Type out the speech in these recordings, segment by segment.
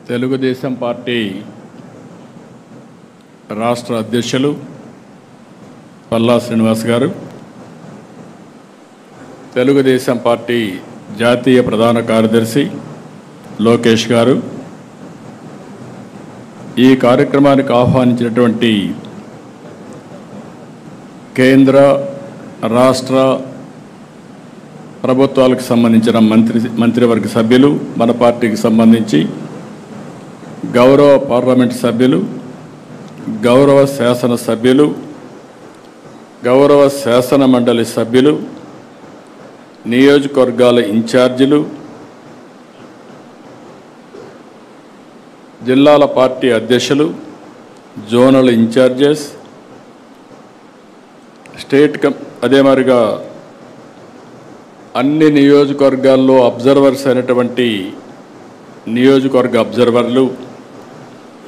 Telugu Desam party రాష్ట్ర అధ్యక్షులు పల్లా శ్రీనివాస్ గారు, తెలుగుదేశం పార్టీ జాతీయ ప్రధాన కార్యదర్శి లోకేష్ గారు, ఈ కార్యక్రమానికి ఆహ్వానించినటువంటి కేంద్ర రాష్ట్ర ప్రభుత్వాలకు సంబంధించిన మంత్రివర్గ సభ్యులు, మన పార్టీకి సంబంధించి గౌరవ పార్లమెంట్ సభ్యులు, గౌరవ శాసన సభ్యులు, గౌరవ శాసన మండలి సభ్యులు, నియోజకవర్గాల ఇన్ఛార్జీలు, జిల్లాల పార్టీ అధ్యక్షులు, జోనల్ ఇన్ఛార్జెస్, అదే మరిగా అన్ని నియోజకవర్గాల్లో అబ్జర్వర్స్ అయినటువంటి నియోజకవర్గ అబ్జర్వర్లు,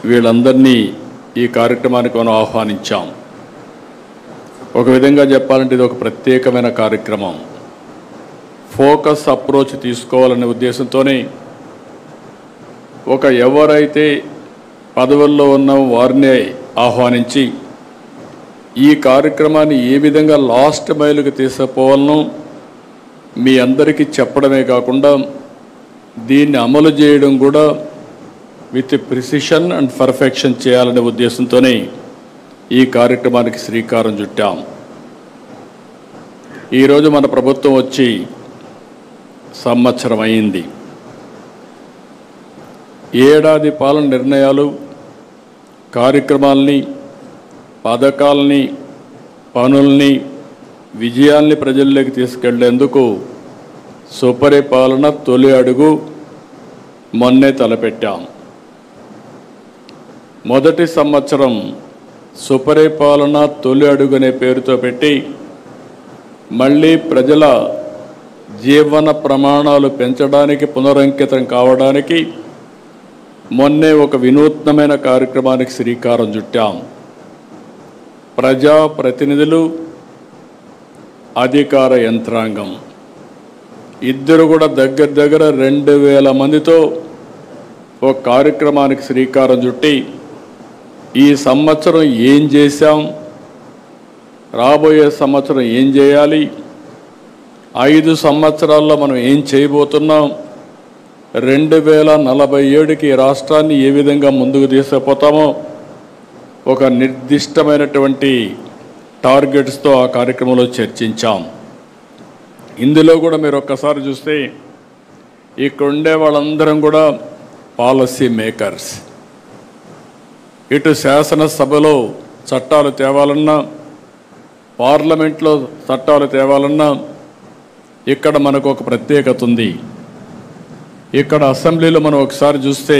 వీళ్ళందరినీ ఈ కార్యక్రమానికి మనం ఆహ్వానించాం. ఒక విధంగా చెప్పాలంటే ఇది ఒక ప్రత్యేకమైన కార్యక్రమం. ఫోకస్ అప్రోచ్ తీసుకోవాలనే ఉద్దేశంతోనే ఎవరైతే పదవుల్లో ఉన్న వారిని ఆహ్వానించి ఈ కార్యక్రమాన్ని ఏ విధంగా లాస్ట్ మైలుకి తీసుకుపోవాలనో మీ అందరికీ చెప్పడమే కాకుండా దీన్ని అమలు చేయడం కూడా విత్ ప్రిసిషన్ అండ్ పర్ఫెక్షన్ చేయాలనే ఉద్దేశంతోనే ఈ కార్యక్రమానికి శ్రీకారం చుట్టాం. ఈరోజు మన ప్రభుత్వం వచ్చి సంవత్సరం అయింది. ఏడాది పాలన నిర్ణయాలు, కార్యక్రమాలని, పథకాలని, పనుల్ని, విజయాల్ని ప్రజల్లోకి తీసుకెళ్లేందుకు సుపరిపాలన తొలి అడుగు మొన్నే తలపెట్టాం. మొదటి సంవత్సరం సుపరిపాలన తొలి అడుగు అనే పేరుతో పెట్టి మళ్ళీ ప్రజల జీవన ప్రమాణాలు పెంచడానికి, పునరంకితం కావడానికి మొన్నే ఒక వినూత్నమైన కార్యక్రమానికి శ్రీకారం చుట్టాం. ప్రజాప్రతినిధులు, అధికార యంత్రాంగం ఇద్దరు కూడా దగ్గర 2000 మందితో ఒక కార్యక్రమానికి శ్రీకారం చుట్టి ఈ సంవత్సరం ఏం చేశాం, రాబోయే సంవత్సరం ఏం చేయాలి, 5 సంవత్సరాల్లో మనం ఏం చేయబోతున్నాం, 2047కి రాష్ట్రాన్ని ఏ విధంగా ముందుకు తీసుకుపోతామో ఒక నిర్దిష్టమైనటువంటి టార్గెట్స్తో ఆ కార్యక్రమంలో చర్చించాం. ఇందులో కూడా మీరు ఒక్కసారి చూస్తే ఇక్కడ ఉండే వాళ్ళందరం కూడా పాలసీ మేకర్స్. ఇటు శాసనసభలో చట్టాలు తేవాలన్నా, పార్లమెంట్లో చట్టాలు తేవాలన్నా ఇక్కడ మనకు ఒక ప్రత్యేకత ఉంది. ఇక్కడ అసెంబ్లీలో మనం ఒకసారి చూస్తే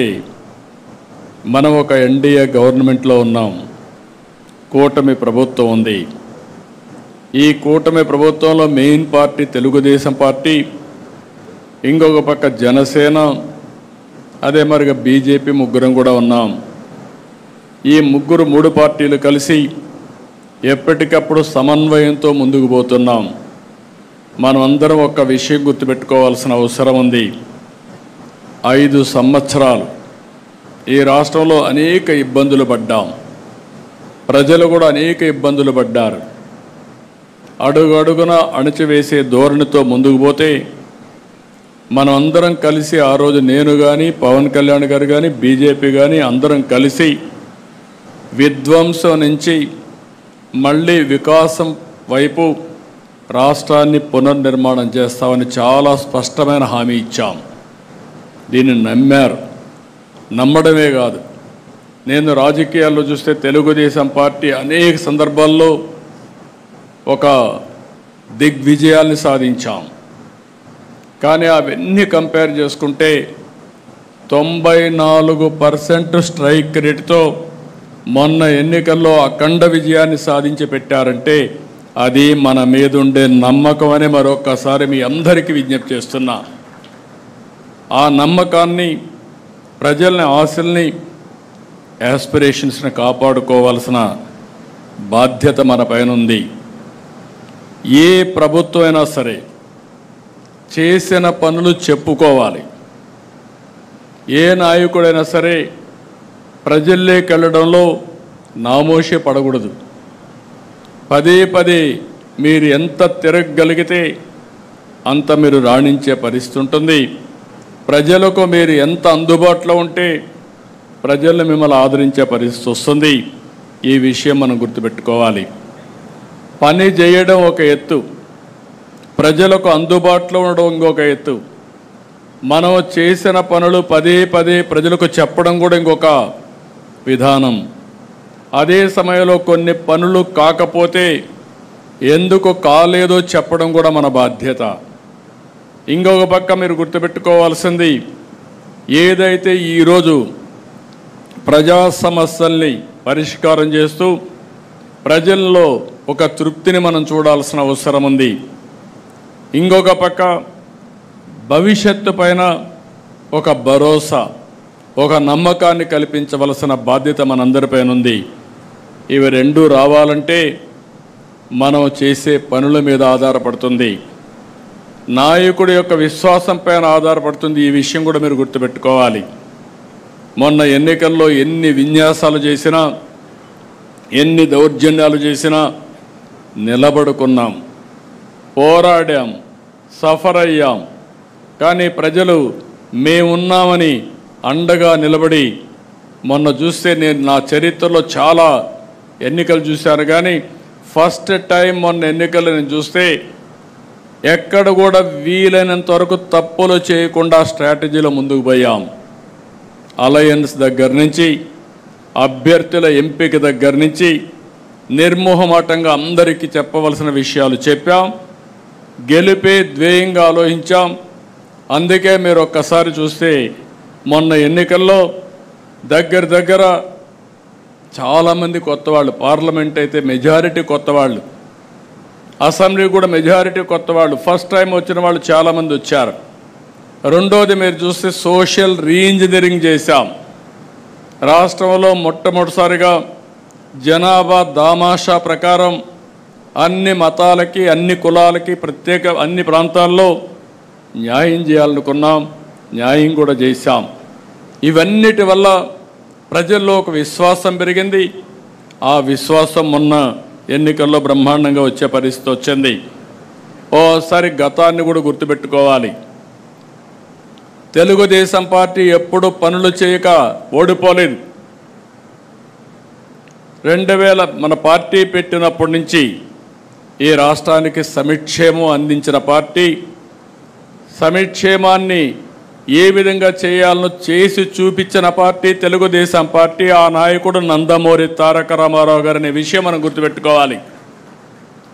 మనం ఒక ఎన్డీఏ గవర్నమెంట్లో ఉన్నాం. కూటమి ప్రభుత్వం ఉంది. ఈ కూటమి ప్రభుత్వంలో మెయిన్ పార్టీ తెలుగుదేశం పార్టీ, ఇంకొక పక్క జనసేన, అదే మరిగా బీజేపీ, ముగ్గురం కూడా ఉన్నాం. ఈ ముగ్గురు 3 పార్టీలు కలిసి ఎప్పటికప్పుడు సమన్వయంతో ముందుకు పోతున్నాం. మనం అందరం ఒక్క విషయం గుర్తుపెట్టుకోవాల్సిన అవసరం ఉంది. 5 సంవత్సరాలు ఈ రాష్ట్రంలో అనేక ఇబ్బందులు పడ్డాం. ప్రజలు కూడా అనేక ఇబ్బందులు పడ్డారు. అడుగడుగున అణచివేసే ధోరణితో ముందుకు పోతే మనం అందరం కలిసి ఆ రోజు నేను కానీ, పవన్ కళ్యాణ్ గారు కానీ, బీజేపీ కానీ అందరం కలిసి విధ్వంసం నుంచి మళ్ళీ వికాసం వైపు రాష్ట్రాన్ని పునర్నిర్మాణం చేస్తామని చాలా స్పష్టమైన హామీ ఇచ్చాం. దీన్ని నమ్మారు. నమ్మడమే కాదు, నేను రాజకీయాల్లో చూస్తే తెలుగుదేశం పార్టీ అనేక సందర్భాల్లో ఒక దిగ్విజయాల్ని సాధించాం. కానీ అవన్నీ కంపేర్ చేసుకుంటే 94% స్ట్రైక్ రేటుతో మొన్న ఎన్నికల్లో అఖండ విజయాన్ని సాధించి పెట్టారంటే అది మన మీద ఉండే నమ్మకం అని మరొక్కసారి మీ అందరికీ విజ్ఞప్తి చేస్తున్నా. ఆ నమ్మకాన్ని, ప్రజల్ని, ఆశల్ని, యాస్పిరేషన్స్ని కాపాడుకోవాల్సిన బాధ్యత మన పైన ఉంది. ఏ ప్రభుత్వం అయినా సరే చేసిన పనులు చెప్పుకోవాలి. ఏ నాయకుడైనా సరే ప్రజల్లోకి వెళ్ళడంలో నామోషి పడకూడదు. పదే పదే మీరు ఎంత తిరగగలిగితే అంత మీరు రాణించే పరిస్థితి ఉంటుంది. ప్రజలకు మీరు ఎంత అందుబాటులో ఉంటే ప్రజలు మిమ్మల్ని ఆదరించే పరిస్థితి వస్తుంది. ఈ విషయం మనం గుర్తుపెట్టుకోవాలి. పని చేయడం ఒక ఎత్తు, ప్రజలకు అందుబాటులో ఉండడం ఇంకొక ఎత్తు. మనం చేసిన పనులు పదే పదే ప్రజలకు చెప్పడం కూడా ఇంకొక విధానం. అదే సమయంలో కొన్ని పనులు కాకపోతే ఎందుకు కాలేదో చెప్పడం కూడా మన బాధ్యత. ఇంకొక పక్క మీరు గుర్తుపెట్టుకోవాల్సింది, ఏదైతే ఈరోజు ప్రజా సమస్యల్ని పరిష్కారం చేస్తూ ప్రజల్లో ఒక తృప్తిని మనం చూడాల్సిన అవసరం ఉంది. ఇంకొక పక్క భవిష్యత్తు పైన ఒక భరోసా, ఒక నమ్మకాన్ని కల్పించవలసిన బాధ్యత మనందరిపైన ఉంది. ఇవి రెండూ రావాలంటే మనం చేసే పనుల మీద ఆధారపడుతుంది, నాయకుడి యొక్క విశ్వాసం పైన ఆధారపడుతుంది. ఈ విషయం కూడా మీరు గుర్తుపెట్టుకోవాలి. మొన్న ఎన్నికల్లో ఎన్ని విన్యాసాలు చేసినా, ఎన్ని దౌర్జన్యాలు చేసినా నిలబడుకున్నాం, పోరాడాం, సఫర్ అయ్యాం. కానీ ప్రజలు మేమున్నామని అండగా నిలబడి, మొన్న చూస్తే నేను నా చరిత్రలో చాలా ఎన్నికలు చూశాను, కానీ ఫస్ట్ టైం మొన్న ఎన్నికలు నేను చూస్తే ఎక్కడ కూడా వీలైనంత వరకు తప్పులు చేయకుండా స్ట్రాటజీలో ముందుకు పోయాం. అలయన్స్ దగ్గర నుంచి, అభ్యర్థుల ఎంపిక దగ్గర నుంచి నిర్మోహమాటంగా అందరికీ చెప్పవలసిన విషయాలు చెప్పాం. గెలిపే ధ్యేయంగా ఆలోచించాం. అందుకే మీరు ఒక్కసారి చూస్తే మొన్న ఎన్నికల్లో దగ్గర చాలామంది కొత్త వాళ్ళు, పార్లమెంట్ అయితే మెజారిటీ కొత్త వాళ్ళు, అసెంబ్లీ కూడా మెజారిటీ కొత్త వాళ్ళు, ఫస్ట్ టైం వచ్చిన వాళ్ళు చాలామంది వచ్చారు. రెండోది మీరు చూస్తే సోషల్ రీఇంజనీరింగ్ చేశాం. రాష్ట్రంలో మొట్టమొదటిసారిగా జనాభా దామాషా ప్రకారం అన్ని మతాలకి, అన్ని కులాలకి ప్రత్యేక అన్ని ప్రాంతాల్లో న్యాయం చేయాలనుకున్నాం, న్యాయం కూడా చేశాం. ఇవన్నిటి వల్ల ప్రజల్లో ఒక విశ్వాసం పెరిగింది. ఆ విశ్వాసం మొన్న ఎన్నికల్లో బ్రహ్మాండంగా వచ్చే పరిస్థితి వచ్చింది. ఓసారి గతాన్ని కూడా గుర్తుపెట్టుకోవాలి. తెలుగుదేశం పార్టీ ఎప్పుడు పనులు చేయక ఓడిపోలేదు. 2000 మన పార్టీ పెట్టినప్పటి నుంచి ఈ రాష్ట్రానికి సంక్షేమం అందించిన పార్టీ, సంక్షేమాన్ని ఏ విధంగా చేయాలనో చేసి చూపించిన పార్టీ తెలుగుదేశం పార్టీ. ఆ నాయకుడు నందమూరి తారక రామారావు గారు అనే విషయం మనం గుర్తుపెట్టుకోవాలి.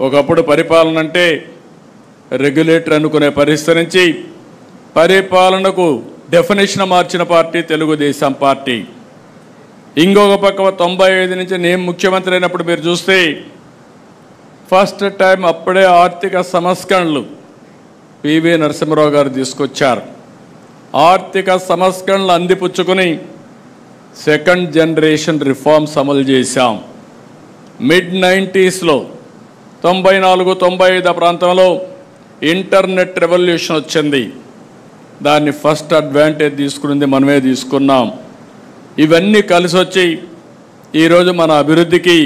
ఒకప్పుడు పరిపాలన అంటే రెగ్యులేటర్ అనుకునే పరిస్థితి నుంచి పరిపాలనకు డెఫినేషన్ మార్చిన పార్టీ తెలుగుదేశం పార్టీ. ఇంకొక పక్క 95 నుంచి నేను ముఖ్యమంత్రి అయినప్పుడు మీరు చూస్తే ఫస్ట్ టైం అప్పుడే ఆర్థిక సంస్కరణలు పివి నరసింహారావు గారు తీసుకొచ్చారు. ఆర్థిక సంస్కరణలు అందిపుచ్చుకుని సెకండ్ జనరేషన్ రిఫార్మ్స్ అమలు చేశాం. మిడ్ 90sలో 94, 95 ప్రాంతంలో ఇంటర్నెట్ రెవల్యూషన్ వచ్చింది. దాన్ని ఫస్ట్ అడ్వాంటేజ్ తీసుకున్నది మనమే తీసుకున్నాం. ఇవన్నీ కలిసి వచ్చి ఈరోజు మన అభివృద్ధికి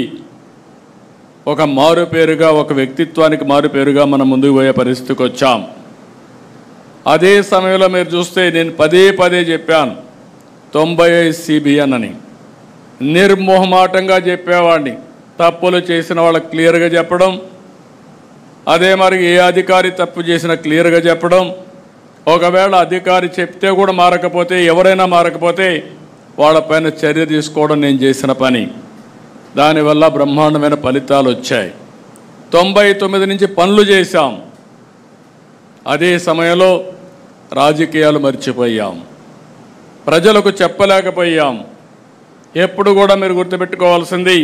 ఒక మారుపేరుగా, ఒక వ్యక్తిత్వానికి మారుపేరుగా మనం ముందుకు పోయే పరిస్థితికి వచ్చాం. అదే సమయంలో మీరు చూస్తే నేను పదే చెప్పాను 95 CBN అని. నిర్మోహమాటంగా చెప్పేవాడిని. తప్పులు చేసిన వాళ్ళకి క్లియర్గా చెప్పడం, అదే మరి ఏ అధికారి తప్పు చేసినా క్లియర్గా చెప్పడం, ఒకవేళ అధికారి చెప్తే కూడా మారకపోతే, ఎవరైనా మారకపోతే వాళ్ళపైన చర్య తీసుకోవడం నేను చేసిన పని. దానివల్ల బ్రహ్మాండమైన ఫలితాలు వచ్చాయి. 99 నుంచి పనులు చేశాం. అదే సమయంలో రాజకీయాలు మర్చిపోయాం, ప్రజలకు చెప్పలేకపోయాం. ఎప్పుడు కూడా మీరు గుర్తుపెట్టుకోవాల్సింది,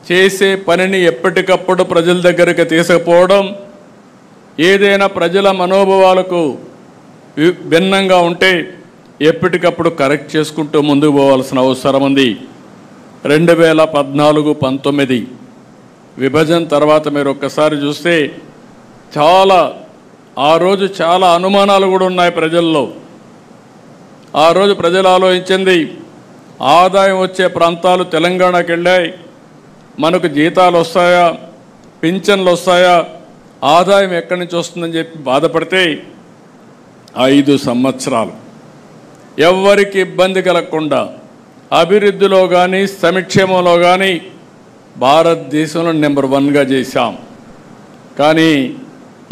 చేసే పనిని ఎప్పటికప్పుడు ప్రజల దగ్గరికి తీసుకుపోవడం. ఏదైనా ప్రజల మనోభావాలకు భిన్నంగా ఉంటే ఎప్పటికప్పుడు కరెక్ట్ చేసుకుంటూ ముందుకు పోవాల్సిన అవసరం ఉంది. 2014-19 విభజన తర్వాత మీరు ఒక్కసారి చూస్తే ఆ రోజు చాలా అనుమానాలు కూడా ఉన్నాయి ప్రజల్లో. ఆ రోజు ప్రజలు ఆలోచించింది, ఆదాయం వచ్చే ప్రాంతాలు తెలంగాణకు వెళ్ళాయి, మనకు జీతాలు వస్తాయా, పింఛన్లు వస్తాయా, ఆదాయం ఎక్కడి నుంచి వస్తుందని చెప్పి బాధపడితే 5 సంవత్సరాలు ఎవ్వరికి ఇబ్బంది కలగకుండా అభివృద్ధిలో కానీ సంక్షేమంలో కానీ భారతదేశంలో నెంబర్ 1గా చేశాం. కానీ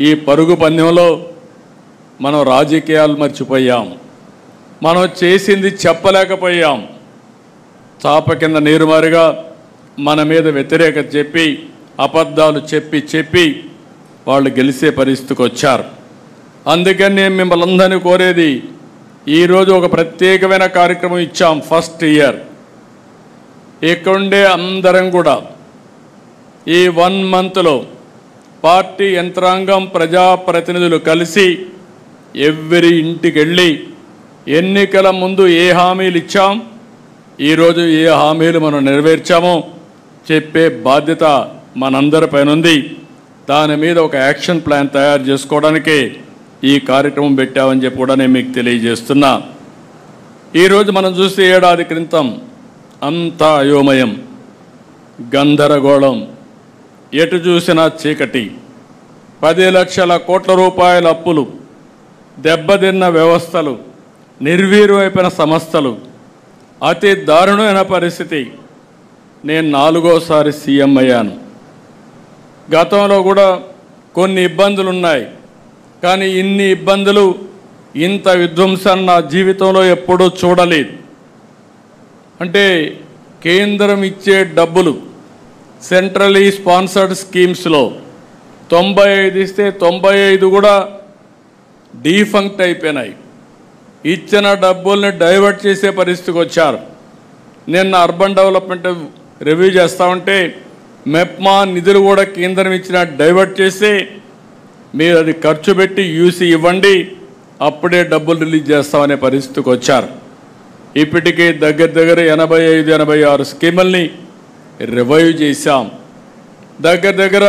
ఈ పరుగు పందెంలో మనం రాజకీయాలు మర్చిపోయాం. మనం చేసింది చెప్పలేకపోయాం. చాప కింద నీరుమారిగా మన మీద వ్యతిరేకత చెప్పి అబద్ధాలు చెప్పి వాళ్ళు గెలిచే పరిస్థితికి వచ్చారు. అందుకని నేను మిమ్మల్ని అందరినీ కోరేది, ఈరోజు ఒక ప్రత్యేకమైన కార్యక్రమం ఇచ్చాం. ఫస్ట్ ఇయర్ ఇక్కడుండే అందరం కూడా ఈ 1 మంత్లో పార్టీ యంత్రాంగం ప్రజాప్రతినిధులు కలిసి ఎవరి ఇంటికి వెళ్ళి ఎన్నికల ముందు ఏ హామీలు ఇచ్చాం, ఈరోజు ఏ హామీలు మనం నెరవేర్చామో చెప్పే బాధ్యత మనందరిపైన ఉంది. దాని మీద ఒక యాక్షన్ ప్లాన్ తయారు చేసుకోవడానికే ఈ కార్యక్రమం పెట్టామని చెప్పి కూడా నేను మీకు తెలియజేస్తున్నా. ఈరోజు మనం చూస్తే ఏడాది క్రితం అంతా అయోమయం, గందరగోళం, ఎటు చూసినా చీకటి, 10 లక్షల కోట్ల రూపాయల అప్పులు, దెబ్బతిన్న వ్యవస్థలు, నిర్వీర్యమైపోయిన సంస్థలు, అతి దారుణమైన పరిస్థితి. నేను 4వసారి సీఎం అయ్యాను. గతంలో కూడా కొన్ని ఇబ్బందులు ఉన్నాయి, కానీ ఇన్ని ఇబ్బందులు, ఇంత విధ్వంసాన్ని నా జీవితంలో ఎప్పుడూ చూడలేదు. అంటే కేంద్రం ఇచ్చే డబ్బులు సెంట్రలీ స్పాన్సర్డ్ స్కీమ్స్లో 95 ఇస్తే 95 కూడా డీఫంక్ట్ అయిపోయినాయి. ఇచ్చిన డబ్బుల్ని డైవర్ట్ చేసే పరిస్థితికి వచ్చారు. నిన్న అర్బన్ డెవలప్మెంట్ రివ్యూ చేస్తూ ఉంటే మెప్మా నిధులు కూడా కేంద్రం ఇచ్చిన డైవర్ట్ చేసి మీరు అది ఖర్చు పెట్టి యూసీ ఇవ్వండి, అప్పుడే డబ్బులు రిలీజ్ చేస్తామనే పరిస్థితికి వచ్చారు. ఇప్పటికే దగ్గర 85-86 స్కీముల్ని రివైవ్ చేశాం. దగ్గర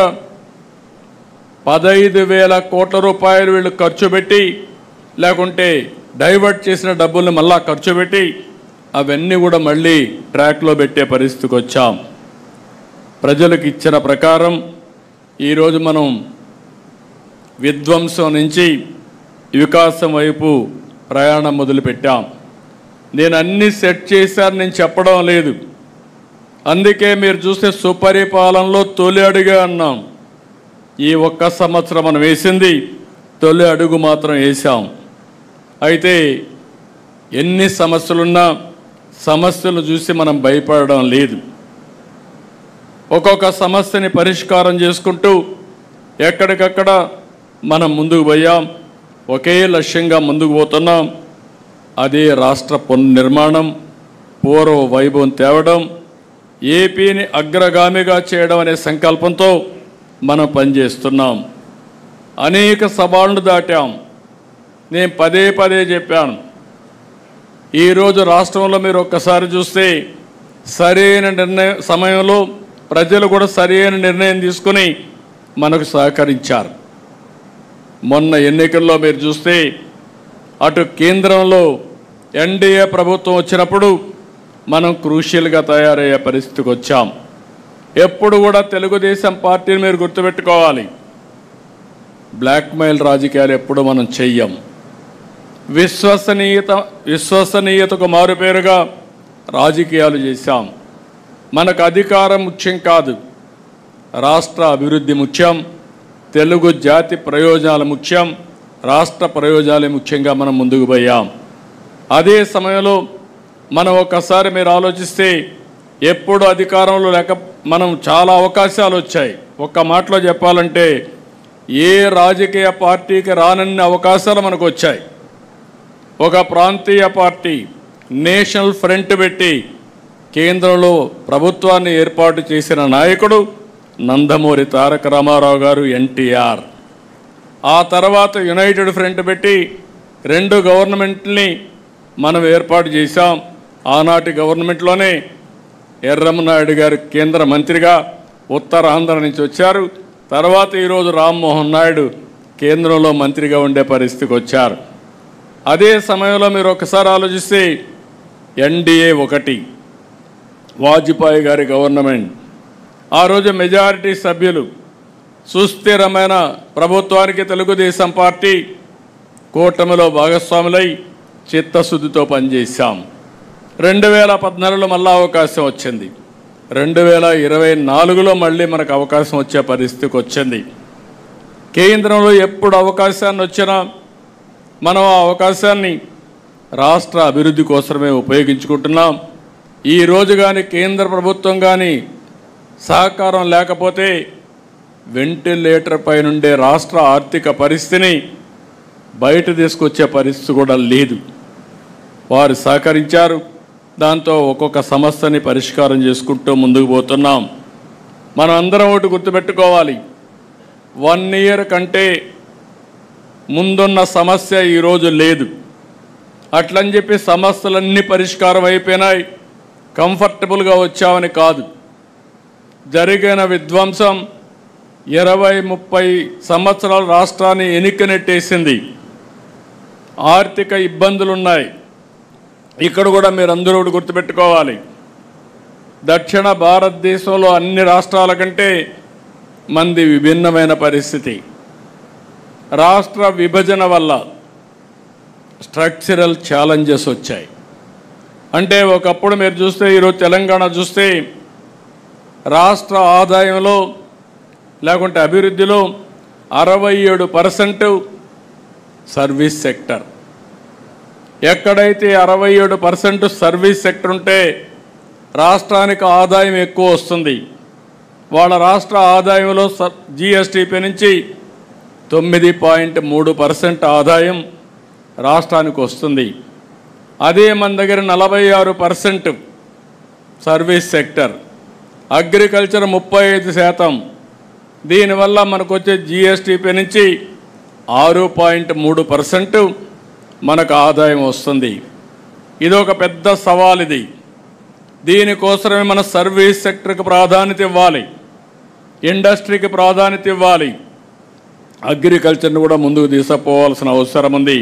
15,000 కోట్ల రూపాయలు వీళ్ళు ఖర్చు పెట్టి, లేకుంటే డైవర్ట్ చేసిన డబ్బుల్ని మళ్ళా ఖర్చు పెట్టి అవన్నీ కూడా మళ్ళీ ట్రాక్లో పెట్టే పరిస్థితికి వచ్చాం. ప్రజలకు ఇచ్చిన ప్రకారం ఈరోజు మనం విధ్వంసం నుంచి వికాసం వైపు ప్రయాణం మొదలుపెట్టాం. నేను అన్ని సెట్ చేశాను నేను చెప్పడం లేదు. అందుకే మీరు చూస్తే సుపరిపాలనలో తొలి అడుగే అన్నాం. ఈ 1 సంవత్సరం మనం వేసింది తొలి అడుగు మాత్రం వేసాం. అయితే ఎన్ని సమస్యలున్నా సమస్యలు చూసి మనం భయపడడం లేదు. ఒక్కొక్క సమస్యని పరిష్కారం చేసుకుంటూ ఎక్కడికక్కడ మనం ముందుకు పోయాం. ఒకే లక్ష్యంగా ముందుకు పోతున్నాం. అదే రాష్ట్ర పునర్నిర్మాణం, పూర్వ వైభవం తేవడం, ఏపీని అగ్రగామిగా చేయడం అనే సంకల్పంతో మనం పనిచేస్తున్నాం. అనేక సవాళ్లు దాటాం. నేను పదే చెప్పాను, ఈరోజు రాష్ట్రంలో మీరు ఒక్కసారి చూస్తే సరైన సమయంలో ప్రజలు కూడా సరైన నిర్ణయం తీసుకుని మనకు సహకరించారు. మొన్న ఎన్నికల్లో మీరు చూస్తే అటు కేంద్రంలో ఎన్డీఏ ప్రభుత్వం వచ్చినప్పుడు మనం క్రూషియల్గా తయారయ్యే పరిస్థితికి వచ్చాం. ఎప్పుడు కూడా తెలుగుదేశం పార్టీని మీరు గుర్తుపెట్టుకోవాలి, బ్లాక్మెయిల్ రాజకీయాలు ఎప్పుడు మనం చెయ్యం. విశ్వసనీయతకు మారుపేరుగా రాజకీయాలు చేశాం. మనకు అధికారం ముఖ్యం కాదు, రాష్ట్ర అభివృద్ధి ముఖ్యం, తెలుగు జాతి ప్రయోజనాలు ముఖ్యం, రాష్ట్ర ప్రయోజనాలే ముఖ్యంగా మనం ముందుకు పోయాం. అదే సమయంలో మనం ఒక్కసారి మీరు ఆలోచిస్తే ఎప్పుడు అధికారంలో లేక మనం చాలా అవకాశాలు వచ్చాయి. ఒక్క మాటలో చెప్పాలంటే ఏ రాజకీయ పార్టీకి రానన్ని అవకాశాలు మనకు వచ్చాయి. ఒక ప్రాంతీయ పార్టీ నేషనల్ ఫ్రంట్ పెట్టి కేంద్రంలో ప్రభుత్వాన్ని ఏర్పాటు చేసిన నాయకుడు నందమూరి తారక రామారావు గారు, ఎన్టీఆర్. ఆ తర్వాత యునైటెడ్ ఫ్రంట్ పెట్టి 2 గవర్నమెంట్ని మనం ఏర్పాటు చేశాం. ఆనాటి గవర్నమెంట్లోనే ఎర్రమనాయుడు గారు కేంద్ర మంత్రిగా ఉత్తరాంధ్ర నుంచి వచ్చారు. తర్వాత ఈరోజు రామ్మోహన్ నాయుడు కేంద్రంలో మంత్రిగా ఉండే పరిస్థితికి వచ్చారు. అదే సమయంలో మీరు ఒకసారి ఆలోచిస్తే ఎన్డీఏ 1 వాజ్పేయి గారి గవర్నమెంట్, ఆ రోజు మెజారిటీ సభ్యులు, సుస్థిరమైన ప్రభుత్వానికి తెలుగుదేశం పార్టీ కూటమిలో భాగస్వాములై చిత్తశుద్ధితో పనిచేశాం. 2014లో మళ్ళీ అవకాశం వచ్చింది. 2024లో మళ్ళీ మనకు అవకాశం వచ్చే పరిస్థితికి వచ్చింది. కేంద్రంలో ఎప్పుడు అవకాశాన్ని వచ్చినా మనం ఆ అవకాశాన్ని రాష్ట్ర అభివృద్ధి కోసమే ఉపయోగించుకుంటున్నాం. ఈ రోజు కానీ కేంద్ర ప్రభుత్వం కానీ సహకారం లేకపోతే వెంటిలేటర్ పై నుండే రాష్ట్ర ఆర్థిక పరిస్థితిని బయట తీసుకొచ్చే పరిస్థితి కూడా లేదు. వారు సహకరించారు. దాంతో ఒక్కొక్క సమస్యని పరిష్కారం చేసుకుంటూ ముందుకు పోతున్నాం. మనం అందరం ఒకటి గుర్తుపెట్టుకోవాలి, 1 ఇయర్ కంటే ముందున్న సమస్య ఈరోజు లేదు. అట్లని చెప్పి సమస్యలన్నీ పరిష్కారం అయిపోయినాయి, కంఫర్టబుల్గా వచ్చామని కాదు. జరిగిన విధ్వంసం 20-30 సంవత్సరాలు రాష్ట్రాన్ని ఎనికనెట్టేసింది. ఆర్థిక ఇబ్బందులున్నాయి. ఇక్కడ కూడా మీరందరూ గుర్తుపెట్టుకోవాలి, దక్షిణ భారతదేశంలో అన్ని రాష్ట్రాల కంటే మంది విభిన్నమైన పరిస్థితి. రాష్ట్ర విభజన వల్ల స్ట్రక్చరల్ ఛాలెంజెస్ వచ్చాయి. అంటే ఒకప్పుడు మీరు చూస్తే, ఈరోజు తెలంగాణ చూస్తే రాష్ట్ర ఆదాయంలో లేకుంటే అభివృద్ధిలో 67% సర్వీస్ సెక్టర్. ఎక్కడైతే 67% సర్వీస్ సెక్టర్ ఉంటే రాష్ట్రానికి ఆదాయం ఎక్కువ వస్తుంది. వాళ్ళ రాష్ట్ర ఆదాయంలో జీఎస్టీపీ నుంచి 9.3% ఆదాయం రాష్ట్రానికి వస్తుంది. అదే మన దగ్గర 46% సర్వీస్ సెక్టర్, అగ్రికల్చర్ 35%. దీనివల్ల మనకు వచ్చే జీఎస్టీపీ నుంచి 6.3% మనకు ఆదాయం వస్తుంది. ఇది ఒక పెద్ద సవాల్. దీనికోసమే మన సర్వీస్ సెక్టర్కి ప్రాధాన్యత ఇవ్వాలి, ఇండస్ట్రీకి ప్రాధాన్యత ఇవ్వాలి, అగ్రికల్చర్ని కూడా ముందుకు తీసుకుపోవాల్సిన అవసరం ఉంది.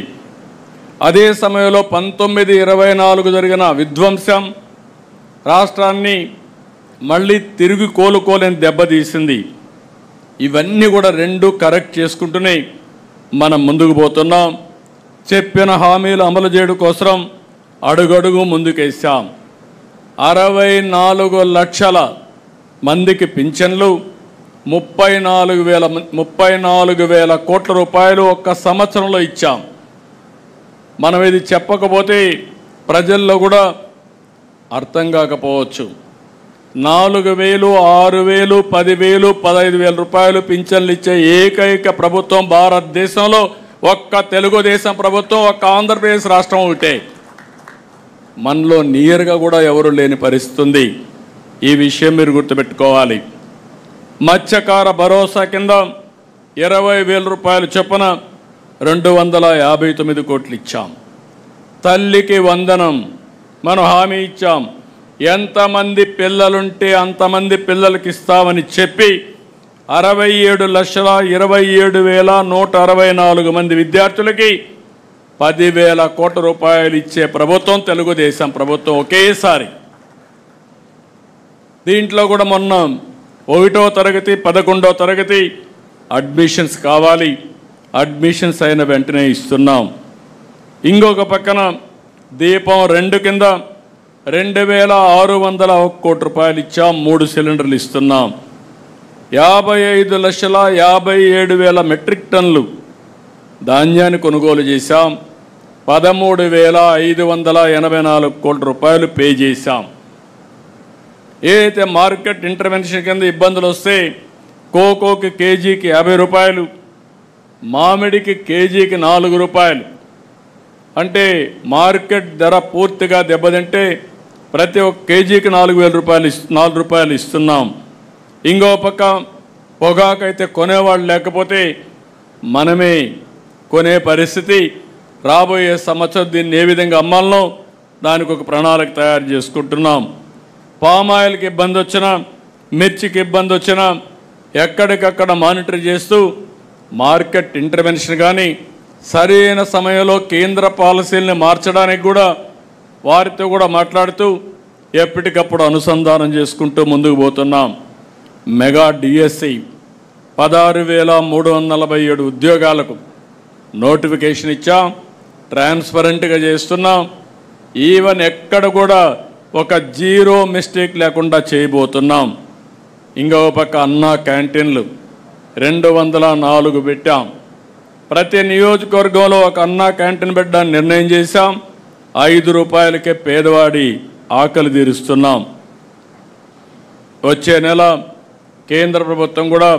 అదే సమయంలో 1924 జరిగిన విధ్వంసం రాష్ట్రాన్ని మళ్ళీ తిరిగి కోలుకోలేని దెబ్బతీసింది. ఇవన్నీ కూడా రెండు కరెక్ట్ చేసుకుంటూనే మనం ముందుకు పోతున్నాం. చెప్పిన హామీలు అమలు చేయడం కోసం అడుగడుగు ముందుకేసాం. 64 లక్షల మందికి పింఛన్లు, 34 వేల కోట్ల రూపాయలు ఒక్క సంవత్సరంలో ఇచ్చాం. మనం ఇది చెప్పకపోతే ప్రజల్లో కూడా అర్థం కాకపోవచ్చు. 4,000, 6,000, 10,000, 15,000 రూపాయలు పింఛన్లు ఇచ్చే ఏకైక ప్రభుత్వం భారతదేశంలో ఒక్క తెలుగుదేశం ప్రభుత్వం, ఒక్క ఆంధ్రప్రదేశ్ రాష్ట్రం ఒకటే. మనలో నియర్గా కూడా ఎవరు లేని పరిస్థితి ఉంది. ఈ విషయం మీరు గుర్తుపెట్టుకోవాలి. మత్స్యకార భరోసా కింద 20,000 రూపాయలు చొప్పున 259 కోట్లు ఇచ్చాం. తల్లికి వందనం మనం హామీ ఇచ్చాం. ఎంతమంది పిల్లలుంటే అంతమంది పిల్లలకి ఇస్తామని చెప్పి 67,27,164 మంది విద్యార్థులకి 10,000 కోట్ల రూపాయలు ఇచ్చే ప్రభుత్వం తెలుగుదేశం ప్రభుత్వం ఒకేసారి. దీంట్లో కూడా మొన్న 1వ తరగతి 11వ తరగతి అడ్మిషన్స్ కావాలి, అడ్మిషన్స్ అయిన వెంటనే ఇస్తున్నాం. ఇంకొక పక్కన దీపం 2 కింద 2,601 కోట్ల రూపాయలు ఇచ్చాం. 3 సిలిండర్లు ఇస్తున్నాం. 55,57,000 మెట్రిక్ టన్నులు ధాన్యాన్ని కొనుగోలు చేశాం. 13,584 కోట్ల రూపాయలు పే చేశాం. ఏదైతే మార్కెట్ ఇంటర్వెన్షన్ కింద ఇబ్బందులు వస్తే కోకోకి కేజీకి 50 రూపాయలు, మామిడికి కేజీకి 4 రూపాయలు, అంటే మార్కెట్ ధర పూర్తిగా దెబ్బతింటే ప్రతి ఒక్క కేజీకి 4 రూపాయలు ఇస్తున్నాం. ఇంకో పక్క పొగాకైతే కొనేవాళ్ళు లేకపోతే మనమే కొనే పరిస్థితి. రాబోయే సంవత్సరం దీన్ని ఏ విధంగా అమ్మాలనో దానికి ఒక ప్రణాళిక తయారు చేసుకుంటున్నాం. పామాయిల్కి ఇబ్బంది వచ్చినా, మిర్చికి ఇబ్బంది వచ్చినా ఎక్కడికక్కడ మానిటర్ చేస్తూ మార్కెట్ ఇంటర్వెన్షన్ కానీ, సరైన సమయంలో కేంద్ర పాలసీల్ని మార్చడానికి కూడా వారితో కూడా మాట్లాడుతూ ఎప్పటికప్పుడు అనుసంధానం చేసుకుంటూ ముందుకు పోతున్నాం. మెగా డిఎస్సి 16,347 ఉద్యోగాలకు నోటిఫికేషన్ ఇచ్చాం. ట్రాన్స్పరెంట్గా చేస్తున్నాం. ఈవెన్ ఎక్కడ కూడా ఒక జీరో మిస్టేక్ లేకుండా చేయబోతున్నాం. ఇంకో పక్క అన్నా క్యాంటీన్లు 204 పెట్టాం. ప్రతి నియోజకవర్గంలో ఒక అన్నా క్యాంటీన్ పెట్టడానికి నిర్ణయం చేశాం. 5 రూపాయలకే పేదవాడి ఆకలి తీరుస్తున్నాం. వచ్చే నెల కేంద్ర ప్రభుత్వం కూడా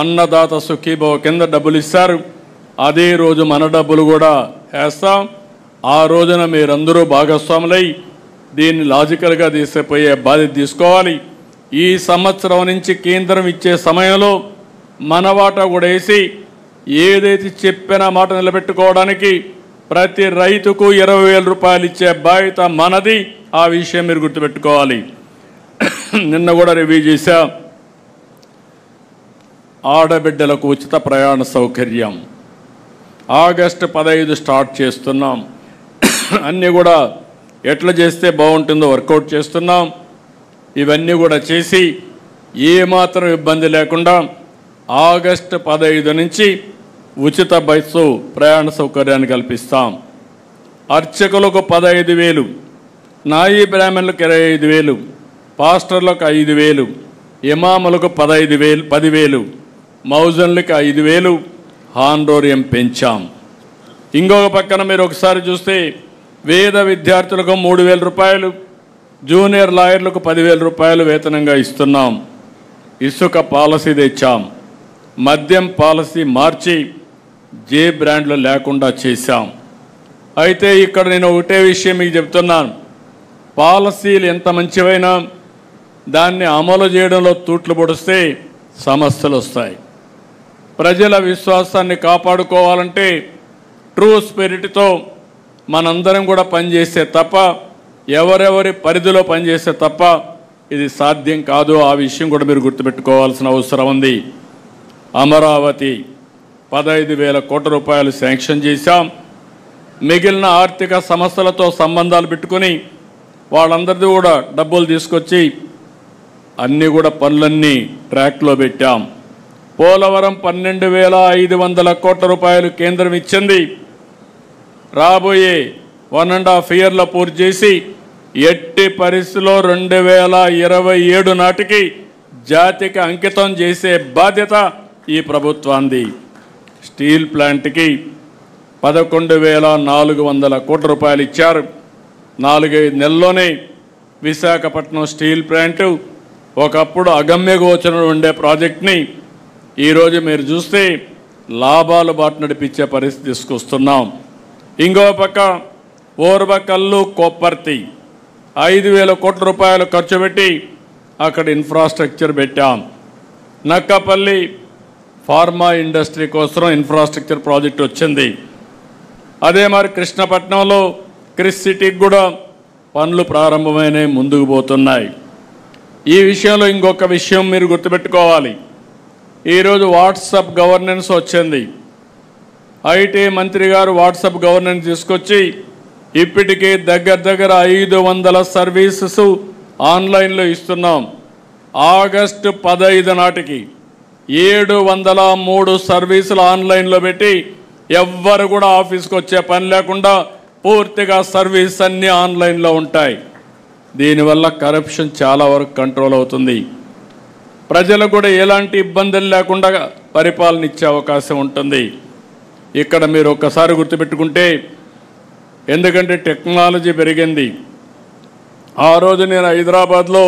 అన్నదాత సుఖీభవ కింద డబ్బులు ఇస్తారు. అదే రోజు మన డబ్బులు కూడా వేస్తాం. ఆ రోజున మీరందరూ భాగస్వాములై దీన్ని లాజికల్గా తీసుకుపోయే బాధ్యత తీసుకోవాలి. ఈ సంవత్సరం నుంచి కేంద్రం ఇచ్చే సమయంలో మన వాటా కూడా వేసి ఏదైతే చెప్పిన మాట నిలబెట్టుకోవడానికి ప్రతి రైతుకు 20,000 రూపాయలు ఇచ్చే బాధ్యత మనది. ఆ విషయం మీరు గుర్తుపెట్టుకోవాలి. నిన్న కూడా రివ్యూ చేశా. ఆడబిడ్డలకు ఉచిత ప్రయాణ సౌకర్యం ఆగస్టు 15 స్టార్ట్ చేస్తున్నాం. అన్నీ కూడా ఎట్లా చేస్తే బాగుంటుందో వర్కౌట్ చేస్తున్నాం. ఇవన్నీ కూడా చేసి ఏమాత్రం ఇబ్బంది లేకుండా ఆగస్టు 15 నుంచి ఉచిత బస్సు ప్రయాణ సౌకర్యాన్ని కల్పిస్తాం. అర్చకులకు 15,000, నాయీ బ్రాహ్మణులకు 25,000, పాస్టర్లకు 5,000, ఇమాములకు 10,000, మౌజన్లకు 5,000 హానోరియం పెంచాం. ఇంకొక పక్కన మీరు ఒకసారి చూస్తే వేద విద్యార్థులకు 3,000 రూపాయలు, జూనియర్ లాయర్లకు 10,000 రూపాయలు వేతనంగా ఇస్తున్నాం. ఇసుక పాలసీ తెచ్చాం. మద్యం పాలసీ మార్చి జే బ్రాండ్లు లేకుండా చేశాం. అయితే ఇక్కడ నేను ఒకటే విషయం మీకు చెప్తున్నాను. పాలసీలు ఎంత మంచివైనా దాన్ని అమలు చేయడంలో తూట్లు పొడిస్తే సమస్యలు వస్తాయి. ప్రజల విశ్వాసాన్ని కాపాడుకోవాలంటే ట్రూ స్పిరిట్తో మనందరం కూడా పనిచేస్తే తప్ప, ఎవరెవరి పరిధిలో పనిచేస్తే తప్ప ఇది సాధ్యం కాదు. ఆ విషయం కూడా మీరు గుర్తుపెట్టుకోవాల్సిన అవసరం ఉంది. అమరావతి 15,000 కోట్ల రూపాయలు శాంక్షన్ చేశాం. మిగిలిన ఆర్థిక సంస్థలతో సంబంధాలు పెట్టుకుని వాళ్ళందరిది కూడా డబ్బులు తీసుకొచ్చి అన్నీ కూడా పనులన్నీ ట్రాక్లో పెట్టాం. పోలవరం 12,500 కోట్ల రూపాయలు కేంద్రం ఇచ్చింది. రాబోయే 1.5 ఇయర్లో పూర్తి చేసి ఎట్టి పరిస్థితిలో 2027 నాటికి జాతికి అంకితం చేసే బాధ్యత ఈ ప్రభుత్వాన్ని. స్టీల్ ప్లాంట్కి 11,400 కోట్ల రూపాయలు ఇచ్చారు. 4-5 నెలల్లోనే విశాఖపట్నం స్టీల్ ప్లాంటు ఒకప్పుడు అగమ్య గోచరం ఉండే ప్రాజెక్ట్ని ఈరోజు మీరు చూస్తే లాభాలు బాట నడిపించే పరిస్థితి తీసుకొస్తున్నాం. ఇంకో పక్క ఓర్వకల్లు కొప్పర్తి 5,000 కోట్ల రూపాయలు ఖర్చు పెట్టి అక్కడ ఇన్ఫ్రాస్ట్రక్చర్ పెట్టాం. నక్కపల్లి ఫార్మా ఇండస్ట్రీ కోసం ఇన్ఫ్రాస్ట్రక్చర్ ప్రాజెక్ట్ వచ్చింది. అదే మరి కృష్ణపట్నంలో క్రిస్ సిటీకి కూడా పనులు ప్రారంభమైన ముందుకు పోతున్నాయి. ఈ విషయంలో ఇంకొక విషయం మీరు గుర్తుపెట్టుకోవాలి. ఈరోజు వాట్సాప్ గవర్నెన్స్ వచ్చింది. ఐటీ మంత్రి గారు వాట్సాప్ గవర్నెన్స్ తీసుకొచ్చి ఇప్పటికే దగ్గర 500 సర్వీసెస్ ఆన్లైన్లో ఇస్తున్నాం. ఆగస్టు 15 నాటికి 703 సర్వీసులు ఆన్లైన్లో పెట్టి ఎవ్వరు కూడా ఆఫీస్కి వచ్చే పని లేకుండా పూర్తిగా సర్వీస్ అన్నీ ఆన్లైన్లో ఉంటాయి. దీనివల్ల కరప్షన్ చాలా వరకు కంట్రోల్ అవుతుంది. ప్రజలకు కూడా ఎలాంటి ఇబ్బందులు లేకుండా పరిపాలన ఇచ్చే అవకాశం ఉంటుంది. ఇక్కడ మీరు ఒక్కసారి గుర్తుపెట్టుకుంటే, ఎందుకంటే టెక్నాలజీ పెరిగింది. ఆ రోజు నేను హైదరాబాద్లో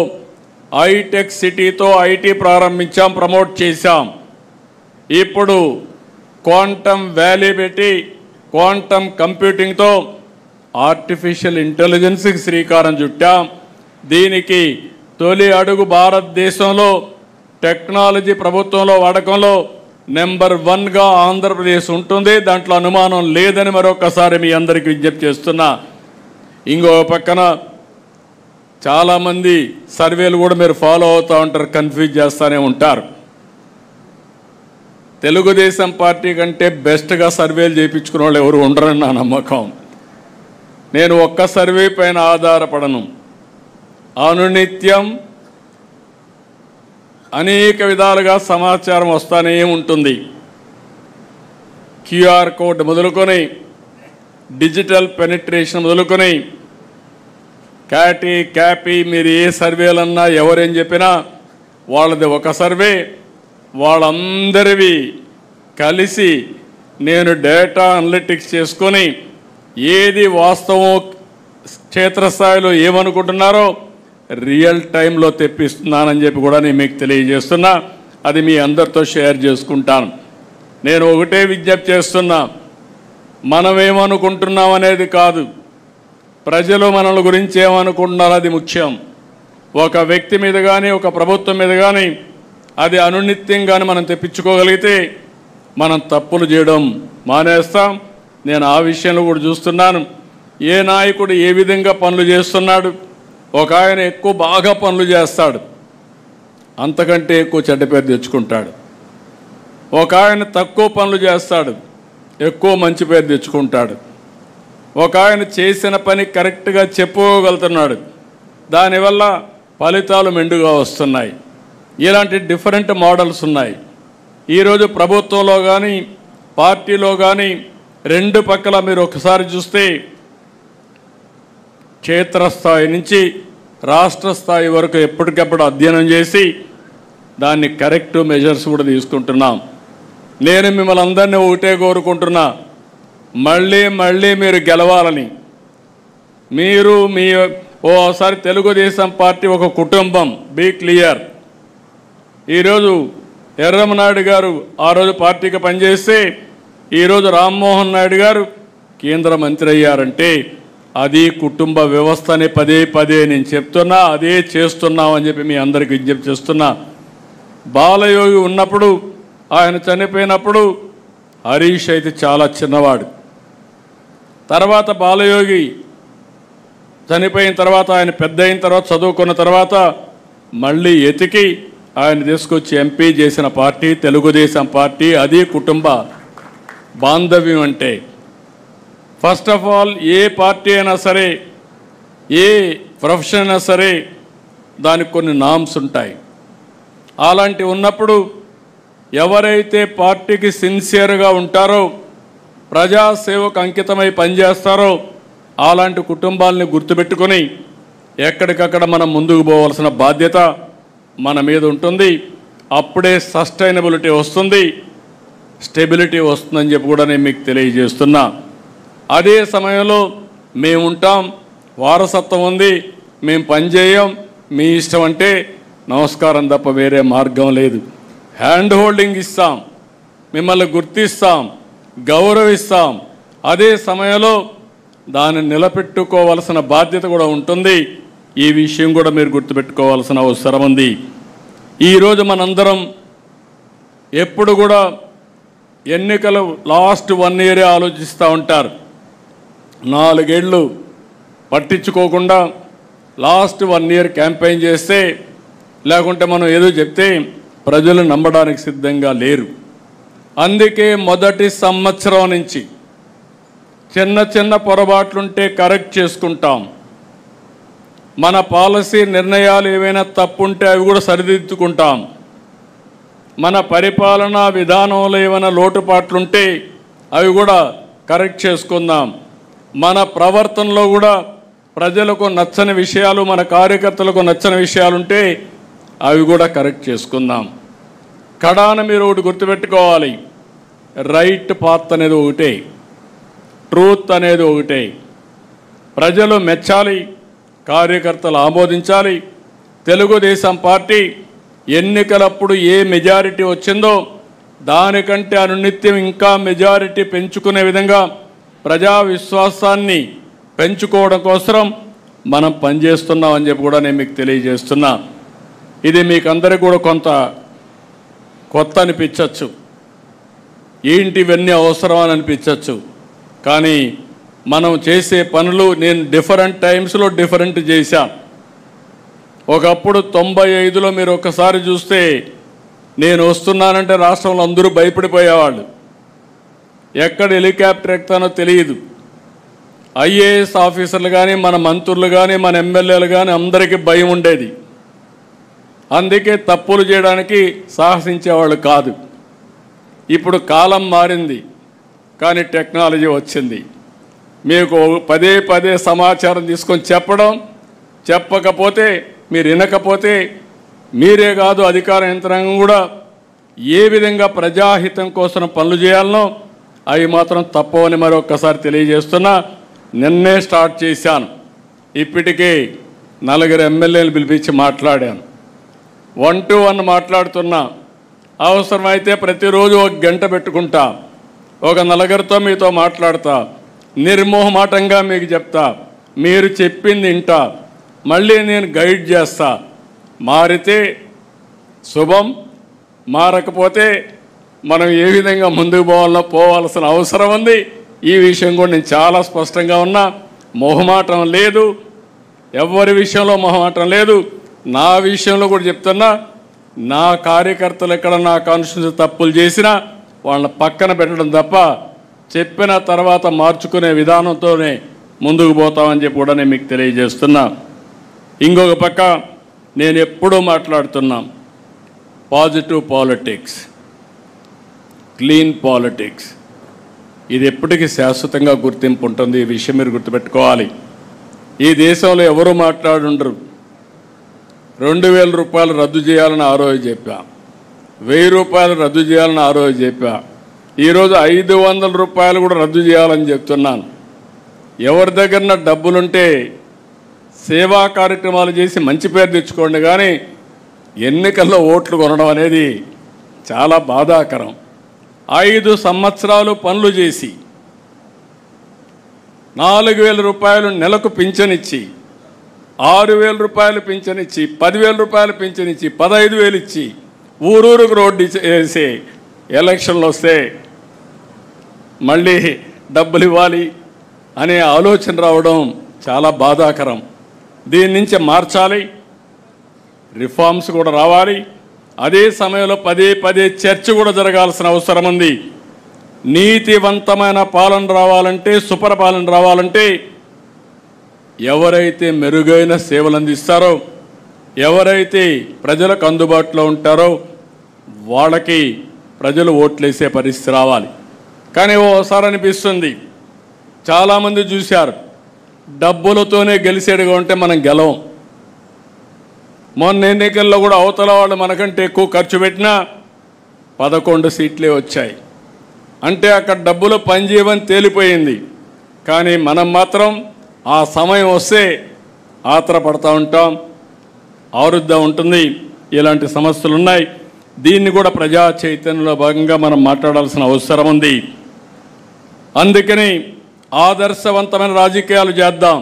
హైటెక్ సిటీతో ఐటీ ప్రారంభించాం, ప్రమోట్ చేశాం. ఇప్పుడు క్వాంటమ్ వ్యాలీ పెట్టి క్వాంటమ్ కంప్యూటింగ్తో ఆర్టిఫిషియల్ ఇంటెలిజెన్స్కి శ్రీకారం చుట్టాం. దీనికి తొలి అడుగు భారతదేశంలో టెక్నాలజీ ప్రభుత్వంలో వాడకంలో నెంబర్ 1గా ఆంధ్రప్రదేశ్ ఉంటుంది. దాంట్లో అనుమానం లేదని మరొకసారి మీ అందరికీ విజ్ఞప్తి చేస్తున్నా. ఇంకో పక్కన చాలామంది సర్వేలు కూడా మీరు ఫాలో అవుతూ ఉంటారు, కన్ఫ్యూజ్ చేస్తూనే ఉంటారు. తెలుగుదేశం పార్టీ కంటే బెస్ట్గా సర్వేలు చేయించుకునే వాళ్ళు ఎవరు ఉండరని నా నమ్మకం. నేను ఒక్క సర్వే పైన ఆధారపడను. అనునిత్యం అనేక విధాలుగా సమాచారం వస్తూనే ఉంటుంది. క్యూఆర్ కోడ్ మొదలుకొని, డిజిటల్ పెనిట్రేషన్ మొదలుకొని, క్యాపీ మీరు ఏ సర్వేలన్నా ఎవరేం చెప్పినా వాళ్ళది ఒక సర్వే. వాళ్ళందరివి కలిసి నేను డేటా అనలిటిక్స్ చేసుకొని ఏది వాస్తవం, క్షేత్రస్థాయిలో ఏమనుకుంటున్నారో రియల్ టైంలో తెప్పిస్తున్నానని చెప్పి కూడా నేను మీకు తెలియజేస్తున్నా. అది మీ అందరితో షేర్ చేసుకుంటాను. నేను ఒకటే విజ్ఞప్తి చేస్తున్నా, మనం ఏమనుకుంటున్నాం అనేది కాదు, ప్రజలు మనల గురించి ఏమనుకుంటున్నారు అది ముఖ్యం. ఒక వ్యక్తి మీద కానీ ఒక ప్రభుత్వం మీద కానీ అది అనునిత్యంగానే మనం తెప్పించుకోగలిగితే మనం తప్పులు చేయడం మానేస్తాం. నేను ఆ విషయంలో కూడా చూస్తున్నాను. ఏ నాయకుడు ఏ విధంగా పనులు చేస్తున్నాడు. ఒక ఆయన ఎక్కువ బాగా పనులు చేస్తాడు, అంతకంటే ఎక్కువ చెడ్డ పేరు తెచ్చుకుంటాడు. ఒక ఆయన తక్కువ పనులు చేస్తాడు, ఎక్కువ మంచి పేరు తెచ్చుకుంటాడు. ఒక ఆయన చేసిన పని కరెక్ట్గా చెప్పుకోగలుగుతున్నాడు, దానివల్ల ఫలితాలు మెండుగా వస్తున్నాయి. ఇలాంటి డిఫరెంట్ మోడల్స్ ఉన్నాయి. ఈరోజు ప్రభుత్వంలో కానీ పార్టీలో కానీ రెండు పక్కల మీరు ఒకసారి చూస్తే క్షేత్రస్థాయి నుంచి రాష్ట్ర స్థాయి వరకు ఎప్పటికప్పుడు అధ్యయనం చేసి దాన్ని కరెక్ట్ మెజర్స్ కూడా తీసుకుంటున్నాం. నేను మిమ్మల్ని అందరినీ ఒకటే కోరుకుంటున్నా, మళ్ళీ మీరు గెలవాలని. మీరు ఓసారి తెలుగుదేశం పార్టీ ఒక కుటుంబం, బీ క్లియర్. ఈరోజు ఎర్రమనాయుడు గారు ఆ రోజు పార్టీకి పనిచేస్తే ఈరోజు రామ్మోహన్ నాయుడు గారు కేంద్ర మంత్రి అయ్యారంటే అది కుటుంబ వ్యవస్థని పదే నేను చెప్తున్నా, అదే చేస్తున్నామని చెప్పి మీ అందరికీ విజ్ఞప్తి చేస్తున్నా. బాలయోగి ఉన్నప్పుడు, ఆయన చనిపోయినప్పుడు హరీష్ అయితే చాలా చిన్నవాడు. తర్వాత బాలయోగి చనిపోయిన తర్వాత ఆయన పెద్ద అయిన తర్వాత చదువుకున్న తర్వాత మళ్ళీ ఎతికి ఆయన తీసుకొచ్చి ఎంపీ చేసిన పార్టీ తెలుగుదేశం పార్టీ. అది కుటుంబ బాంధవ్యం అంటే. First of all A party అయినా సరే, ఏ ప్రొఫెషన్ అయినా సరే దానికి కొన్ని నామ్స్ ఉంటాయి. అలాంటివి ఉన్నప్పుడు ఎవరైతే పార్టీకి సిన్సియర్గా ఉంటారో, ప్రజాసేవకు అంకితమై పనిచేస్తారో అలాంటి కుటుంబాలని గుర్తుపెట్టుకొని ఎక్కడికక్కడ మనం ముందుకు పోవాల్సిన బాధ్యత మన మీద ఉంటుంది. అప్పుడే సస్టైనబిలిటీ వస్తుంది, స్టెబిలిటీ వస్తుందని చెప్పి కూడా నేను మీకు తెలియజేస్తున్నా. అదే సమయంలో మేము ఉంటాం, వారసత్వం ఉంది, మేము పనిచేయం, మీ ఇష్టం అంటే నమస్కారం తప్ప వేరే మార్గం లేదు. హ్యాండ్ హోల్డింగ్ ఇస్తాం, మిమ్మల్ని గుర్తిస్తాం, గౌరవిస్తాం. అదే సమయంలో దాన్ని నిలబెట్టుకోవాల్సిన బాధ్యత కూడా ఉంటుంది. ఈ విషయం కూడా మీరు గుర్తుపెట్టుకోవాల్సిన అవసరం ఉంది. ఈరోజు మనందరం ఎప్పుడు కూడా ఎన్నికలు లాస్ట్ 1 year ఆలోచిస్తూ ఉంటారు. 4 ఏళ్ళు పట్టించుకోకుండా లాస్ట్ 1 year క్యాంపెయిన్ చేస్తే, లేకుంటే మనం ఏదో చెప్తే ప్రజలు నమ్మడానికి సిద్ధంగా లేరు. అందుకే మొదటి సంవత్సరం నుంచి చిన్న పొరపాట్లుంటే కరెక్ట్ చేసుకుంటాం. మన పాలసీ నిర్ణయాలు ఏవైనా తప్పుంటే అవి కూడా సరిదిద్దుకుంటాం. మన పరిపాలనా విధానంలో ఏమైనా లోటుపాట్లుంటే అవి కూడా కరెక్ట్ చేసుకుందాం. మన ప్రవర్తనలో కూడా ప్రజలకు నచ్చని విషయాలు, మన కార్యకర్తలకు నచ్చని విషయాలుంటే అవి కూడా కరెక్ట్ చేసుకుందాం. కడాన మీరు ఒకటి గుర్తుపెట్టుకోవాలి, రైట్ పాత్ అనేది ఒకటే, ట్రూత్ అనేది ఒకటే. ప్రజలు మెచ్చాలి, కార్యకర్తలు ఆమోదించాలి. తెలుగుదేశం పార్టీ ఎన్నికలప్పుడు ఏ మెజారిటీ వచ్చిందో దానికంటే అనునిత్యం ఇంకా మెజారిటీ పెంచుకునే విధంగా ప్రజా విశ్వాసాన్ని పెంచుకోవడం కోసం మనం పనిచేస్తున్నామని చెప్పి కూడా నేను మీకు తెలియజేస్తున్నా. ఇది మీకు అందరికీ కూడా కొంత కొత్త అనిపించవచ్చు, ఏంటి ఇవన్నీ అవసరం అని అనిపించవచ్చు. కానీ మనం చేసే పనులు నేను డిఫరెంట్ టైమ్స్లో డిఫరెంట్ చేశాను. ఒకప్పుడు 95లో మీరు ఒకసారి చూస్తే నేను వస్తున్నానంటే రాష్ట్రంలో అందరూ భయపడిపోయేవాళ్ళు. ఎక్కడ హెలికాప్టర్ ఎక్కుతానో తెలియదు. ఐఏఎస్ ఆఫీసర్లు కానీ, మన మంత్రులు కానీ, మన ఎమ్మెల్యేలు కానీ అందరికీ భయం ఉండేది. అందుకే తప్పులు చేయడానికి సాహసించేవాళ్ళు కాదు. ఇప్పుడు కాలం మారింది, కానీ టెక్నాలజీ వచ్చింది. మీకు పదే పదే సమాచారం తీసుకొని చెప్పడం, చెప్పకపోతే మీరు వినకపోతే మీరే కాదు అధికార యంత్రాంగం కూడా ఏ విధంగా ప్రజాహితం కోసం పనులు చేయాలనో అవి మాత్రం తప్పవని మరొక్కసారి తెలియజేస్తున్నా. నిన్నే స్టార్ట్ చేశాను. ఇప్పటికే 4 ఎమ్మెల్యేలు పిలిపించి మాట్లాడాను. 1-to-1 మాట్లాడుతున్నా. అవసరమైతే ప్రతిరోజు 1 గంట పెట్టుకుంటా. ఒక 4 మీతో మాట్లాడతా. నిర్మోహమాటంగా మీకు చెప్తా. మీరు చెప్పింది వింటా. మళ్ళీ నేను గైడ్ చేస్తా. మారితే శుభం, మారకపోతే మనం ఏ విధంగా ముందుకు పోవాల్సిన అవసరం ఉంది. ఈ విషయం కూడా నేను చాలా స్పష్టంగా ఉన్నా. మొహమాటం లేదు, ఎవరి విషయంలో మొహమాటం లేదు. నా విషయంలో కూడా చెప్తున్నా. నా కార్యకర్తలు ఎక్కడ నా కాన్స్టిట్యూన్సీ తప్పులు చేసినా వాళ్ళని పక్కన పెట్టడం తప్ప చెప్పిన తర్వాత మార్చుకునే విధానంతోనే ముందుకు పోతామని చెప్పి కూడా నేను మీకు తెలియజేస్తున్నా. ఇంకొక పక్క నేను ఎప్పుడూ మాట్లాడుతున్నా, పాజిటివ్ పాలిటిక్స్, క్లీన్ పాలిటిక్స్. ఇది ఎప్పటికీ శాశ్వతంగా గుర్తింపు ఉంటుంది. ఈ విషయం మీరు గుర్తుపెట్టుకోవాలి. ఈ దేశంలో ఎవరు మాట్లాడుండరు. 2000 రూపాయలు రద్దు చేయాలని ఆ రోజు చెప్పా, 1000 రూపాయలు రద్దు చేయాలని ఆ రోజు చెప్పా. ఈరోజు 500 రూపాయలు కూడా రద్దు చేయాలని చెప్తున్నాను. ఎవరి దగ్గర డబ్బులుంటే సేవా కార్యక్రమాలు చేసి మంచి పేరు తెచ్చుకోండి, కానీ ఎన్నికల్లో ఓట్లు కొనడం అనేది చాలా బాధాకరం. 5 సంవత్సరాలు పనులు చేసి 4000 రూపాయలు నెలకు పింఛనిచ్చి, 6000 రూపాయలు పింఛనిచ్చి, 10,000 రూపాయలు పింఛనిచ్చి, 15,000 ఇచ్చి ఊరూరుకు రోడ్డు వేసి ఎలక్షన్లు వస్తే మళ్ళీ డబ్బులు ఇవ్వాలి అనే ఆలోచన రావడం చాలా బాధాకరం. దీని నుంచి మార్చాలి, రిఫార్మ్స్ కూడా రావాలి. అదే సమయంలో పదే పదే చర్చ కూడా జరగాల్సిన అవసరం ఉంది. నీతివంతమైన పాలన రావాలంటే, సుపరిపాలన రావాలంటే ఎవరైతే మెరుగైన సేవలు అందిస్తారో, ఎవరైతే ప్రజలకు అందుబాటులో ఉంటారో వాళ్ళకి ప్రజలు ఓట్లేసే పరిస్థితి రావాలి. కానీ ఓసారి అనిపిస్తుంది, చాలామంది చూశారు, డబ్బులతోనే గెలిచేడుగా ఉంటే మనం గెలవం. మొన్న ఎన్నికల్లో కూడా అవతల వాళ్ళు మనకంటే ఎక్కువ ఖర్చు పెట్టినా 11 సీట్లే వచ్చాయి. అంటే అక్కడ డబ్బులు పనిచేయమని తేలిపోయింది. కానీ మనం మాత్రం ఆ సమయం వస్తే ఆత్రపడతా ఉంటాం, ఆరుద్దా ఉంటుంది. ఇలాంటి సమస్యలు ఉన్నాయి. దీన్ని కూడా ప్రజా చైతన్యంలో భాగంగా మనం మాట్లాడాల్సిన అవసరం ఉంది. అందుకని ఆదర్శవంతమైన రాజకీయాలు చేద్దాం,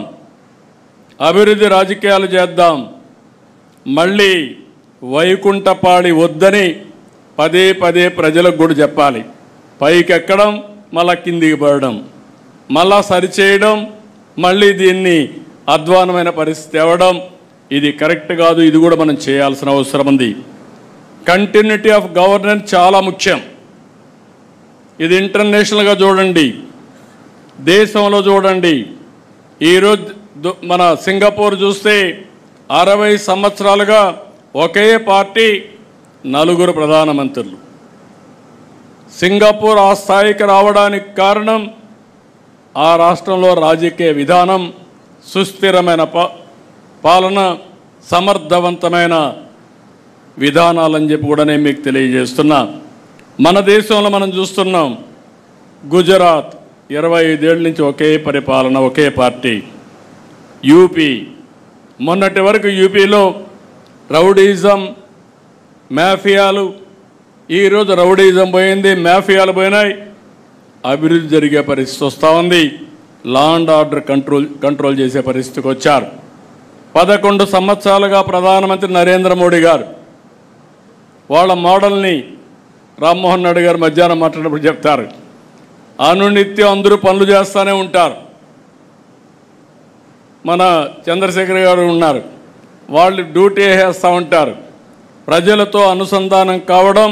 అభివృద్ధి రాజకీయాలు చేద్దాం. మళ్ళీ వైకుంఠపాడి వద్దని పదే పదే ప్రజలకు కూడా చెప్పాలి. పైకి ఎక్కడం, మళ్ళా కిందికి పడడం, మళ్ళా సరిచేయడం, మళ్ళీ దీన్ని అధ్వానమైన పరిస్థితి ఇవ్వడం, ఇది కరెక్ట్ కాదు. ఇది కూడా మనం చేయాల్సిన అవసరం ఉంది. కంటిన్యూటీ ఆఫ్ గవర్నెన్స్ చాలా ముఖ్యం. ఇది ఇంటర్నేషనల్గా చూడండి, దేశంలో చూడండి. ఈరోజు మన సింగపూర్ చూస్తే 60 సంవత్సరాలుగా ఒకే పార్టీ 4 ప్రధానమంత్రులు. సింగపూర్ ఆ స్థాయికి రావడానికి కారణం ఆ రాష్ట్రంలో రాజకీయ విధానం, సుస్థిరమైన పాలన, సమర్థవంతమైన విధానాలని చెప్పి కూడా నేను మీకు తెలియజేస్తున్నా. మన దేశంలో మనం చూస్తున్నాం, గుజరాత్ 25 ఏళ్ళ నుంచి ఒకే పరిపాలన, ఒకే పార్టీ. యూపీ మొన్నటి వరకు యూపీలో రౌడీజం, మాఫియాలు, ఈరోజు రౌడీజం పోయింది, మాఫియాలు పోయినాయి, అభివృద్ధి జరిగే పరిస్థితి వస్తూ ఉంది. లా అండ్ ఆర్డర్ కంట్రోల్ చేసే పరిస్థితికి వచ్చారు. 11 సంవత్సరాలుగా ప్రధానమంత్రి నరేంద్ర మోడీ గారు వాళ్ళ మోడల్ని రామ్మోహన్ నాయుడు గారు మధ్యాహ్నం మాట్లాడినప్పుడు చెప్తారు, అనునిత్యం అందరూ పనులు చేస్తూనే ఉంటారు. మన చంద్రశేఖర్ గారు ఉన్నారు, వాళ్ళు డ్యూటీ వేస్తూ ఉంటారు. ప్రజలతో అనుసంధానం కావడం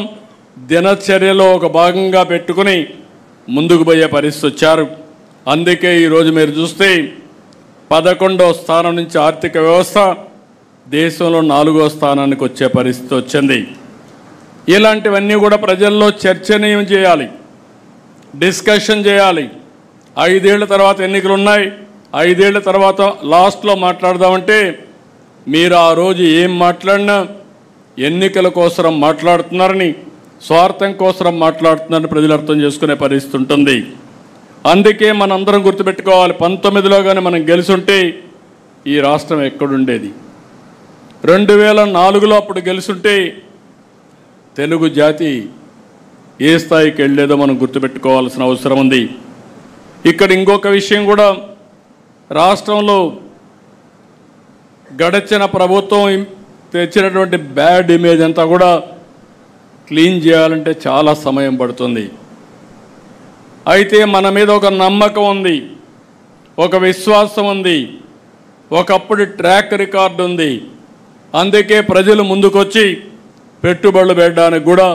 దినచర్యలో ఒక భాగంగా పెట్టుకుని ముందుకు పోయే పరిస్థితి వచ్చారు. అందుకే ఈరోజు మీరు చూస్తే 11వ స్థానం నుంచి ఆర్థిక వ్యవస్థ దేశంలో 4వ స్థానానికి వచ్చే పరిస్థితి వచ్చింది. ఇలాంటివన్నీ కూడా ప్రజల్లో చర్చనీయం చేయాలి, డిస్కషన్ చేయాలి. 5 ఏళ్ల తర్వాత ఎన్నికలు ఉన్నాయి, 5 ఏళ్ల తర్వాత లాస్ట్లో మాట్లాడదామంటే మీరు ఆ రోజు ఏం మాట్లాడినా ఎన్నికల కోసం మాట్లాడుతున్నారని, స్వార్థం కోసం మాట్లాడుతున్నారని ప్రజలు అర్థం చేసుకునే పరిస్థితి ఉంటుంది. అందుకే మనందరం గుర్తుపెట్టుకోవాలి, 19లో కానీ మనం గెలుసుంటే ఈ రాష్ట్రం ఎక్కడుండేది. 2004లో అప్పుడు గెలుసుంటే తెలుగు జాతి ఏ స్థాయికి వెళ్ళేదో మనం గుర్తుపెట్టుకోవాల్సిన అవసరం ఉంది. ఇక్కడ ఇంకొక విషయం కూడా, రాష్ట్రంలో గడిచిన ప్రభుత్వం తెచ్చినటువంటి బ్యాడ్ ఇమేజ్ అంతా కూడా క్లీన్ చేయాలంటే చాలా సమయం పడుతుంది. అయితే మన మీద ఒక నమ్మకం ఉంది, ఒక విశ్వాసం ఉంది, ఒకప్పుడు ట్రాక్ రికార్డు ఉంది. అందుకే ప్రజలు ముందుకొచ్చి పెట్టుబడులు పెట్టడానికి కూడా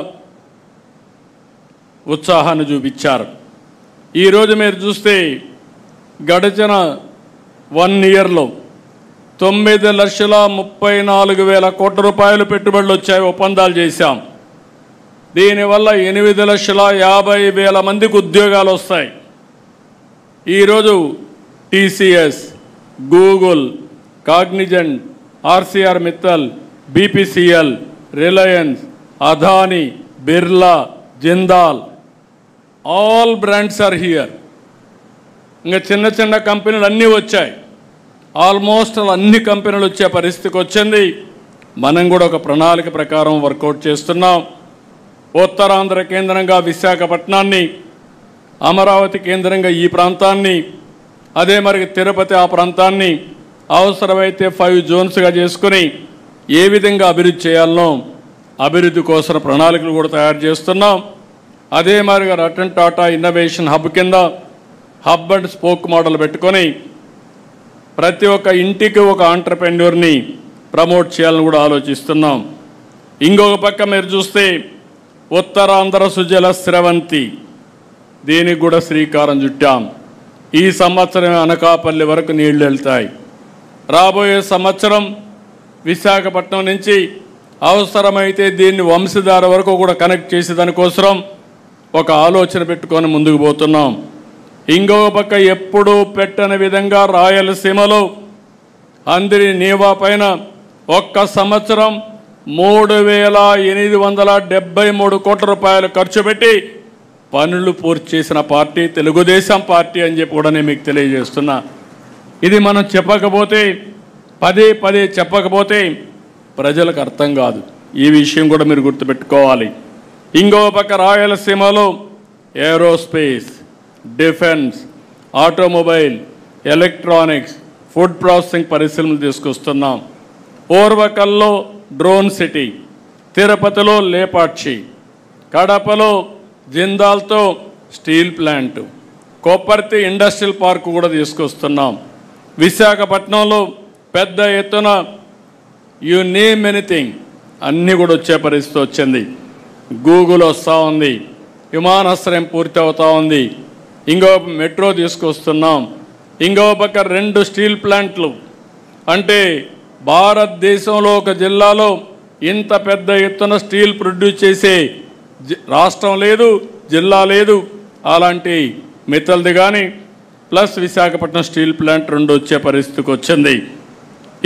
ఉత్సాహాన్ని చూపించారు. ఈరోజు మీరు చూస్తే గడిచిన 1 ఇయర్లో 9,34,000 కోట్ల రూపాయలు పెట్టుబడులు వచ్చాయి, ఒప్పందాలు చేశాం. దీనివల్ల 8,50,000 మందికి ఉద్యోగాలు వస్తాయి. ఈరోజు TCS, Google, Cognizant, ArcelorMittal, BPCL, Reliance, Adani, Birla, Jindal, all brands are here. ఇంకా చిన్న చిన్న కంపెనీలు అన్నీ వచ్చాయి. ఆల్మోస్ట్ అన్ని కంపెనీలు వచ్చే పరిస్థితికి వచ్చింది. మనం కూడా ఒక ప్రణాళిక ప్రకారం వర్కౌట్ చేస్తున్నాం. ఉత్తరాంధ్ర కేంద్రంగా విశాఖపట్నాన్ని, అమరావతి కేంద్రంగా ఈ ప్రాంతాన్ని, అదే మరి తిరుపతి ఆ ప్రాంతాన్ని అవసరమైతే 5 జోన్స్గా చేసుకుని ఏ విధంగా అభివృద్ధి చేయాలనో అభివృద్ధి కోసం ప్రణాళికలు కూడా తయారు చేస్తున్నాం. అదే మరిగా రతన్ టాటా ఇన్నోవేషన్ హబ్ కింద హబ్ అండ్ స్పోక్ మోడల్ పెట్టుకొని ప్రతి ఒక్క ఇంటికి ఒక ఆంటర్‌ప్రెన్యూర్ని ప్రమోట్ చేయాలని కూడా ఆలోచిస్తున్నాం. ఇంకొక పక్క మీరు చూస్తే ఉత్తరాంధ్ర సుజల స్రవంతి, దీనికి కూడా శ్రీకారం చుట్టాం. ఈ సంవత్సరం అనకాపల్లి వరకు నీళ్లు వెళ్తాయి. రాబోయే సంవత్సరం విశాఖపట్నం నుంచి అవసరమైతే దీన్ని వంశధార వరకు కూడా కనెక్ట్ చేసే దానికోసం ఒక ఆలోచన పెట్టుకొని ముందుకు పోతున్నాం. ఇంకొక పక్క ఎప్పుడూ పెట్టని విధంగా రాయలసీమలో అందరి నీవా పైన ఒక్క సంవత్సరం 3,873 కోట్ల రూపాయలు ఖర్చు పెట్టి పనులు పూర్తి చేసిన పార్టీ తెలుగుదేశం పార్టీ అని చెప్పి కూడా నేను మీకు తెలియజేస్తున్నా. ఇది మనం చెప్పకపోతే, పదే పదే చెప్పకపోతే ప్రజలకు అర్థం కాదు. ఈ విషయం కూడా మీరు గుర్తుపెట్టుకోవాలి. ఇంకొక పక్క రాయలసీమలో aerospace, defence, automobile, electronics, food processing పరిశ్రమలు తీసుకొస్తున్నాం. ఓర్వకల్లో డ్రోన్ సిటీ, తిరుపతిలో లేపాక్షి, కడపలో జిందాల్తో steel plant, Kopparthi industrial park కూడా తీసుకొస్తున్నాం. విశాఖపట్నంలో పెద్ద ఎత్తున యు నేమ్ ఎనీథింగ్ అన్నీ కూడా వచ్చే పరిస్థితి వచ్చింది. గూగుల్ వస్తూ ఉంది, విమానాశ్రయం పూర్తి అవుతూ ఉంది, ఇంకో మెట్రో తీసుకొస్తున్నాం. ఇంకో పక్క 2 స్టీల్ ప్లాంట్లు. అంటే భారతదేశంలో ఒక జిల్లాలో ఇంత పెద్ద ఎత్తున స్టీల్ ప్రొడ్యూస్ చేసే రాష్ట్రం లేదు, జిల్లా లేదు. అలాంటి మిత్తల్ది కానీ ప్లస్ విశాఖపట్నం స్టీల్ ప్లాంట్ 2 వచ్చే పరిస్థితికి వచ్చింది.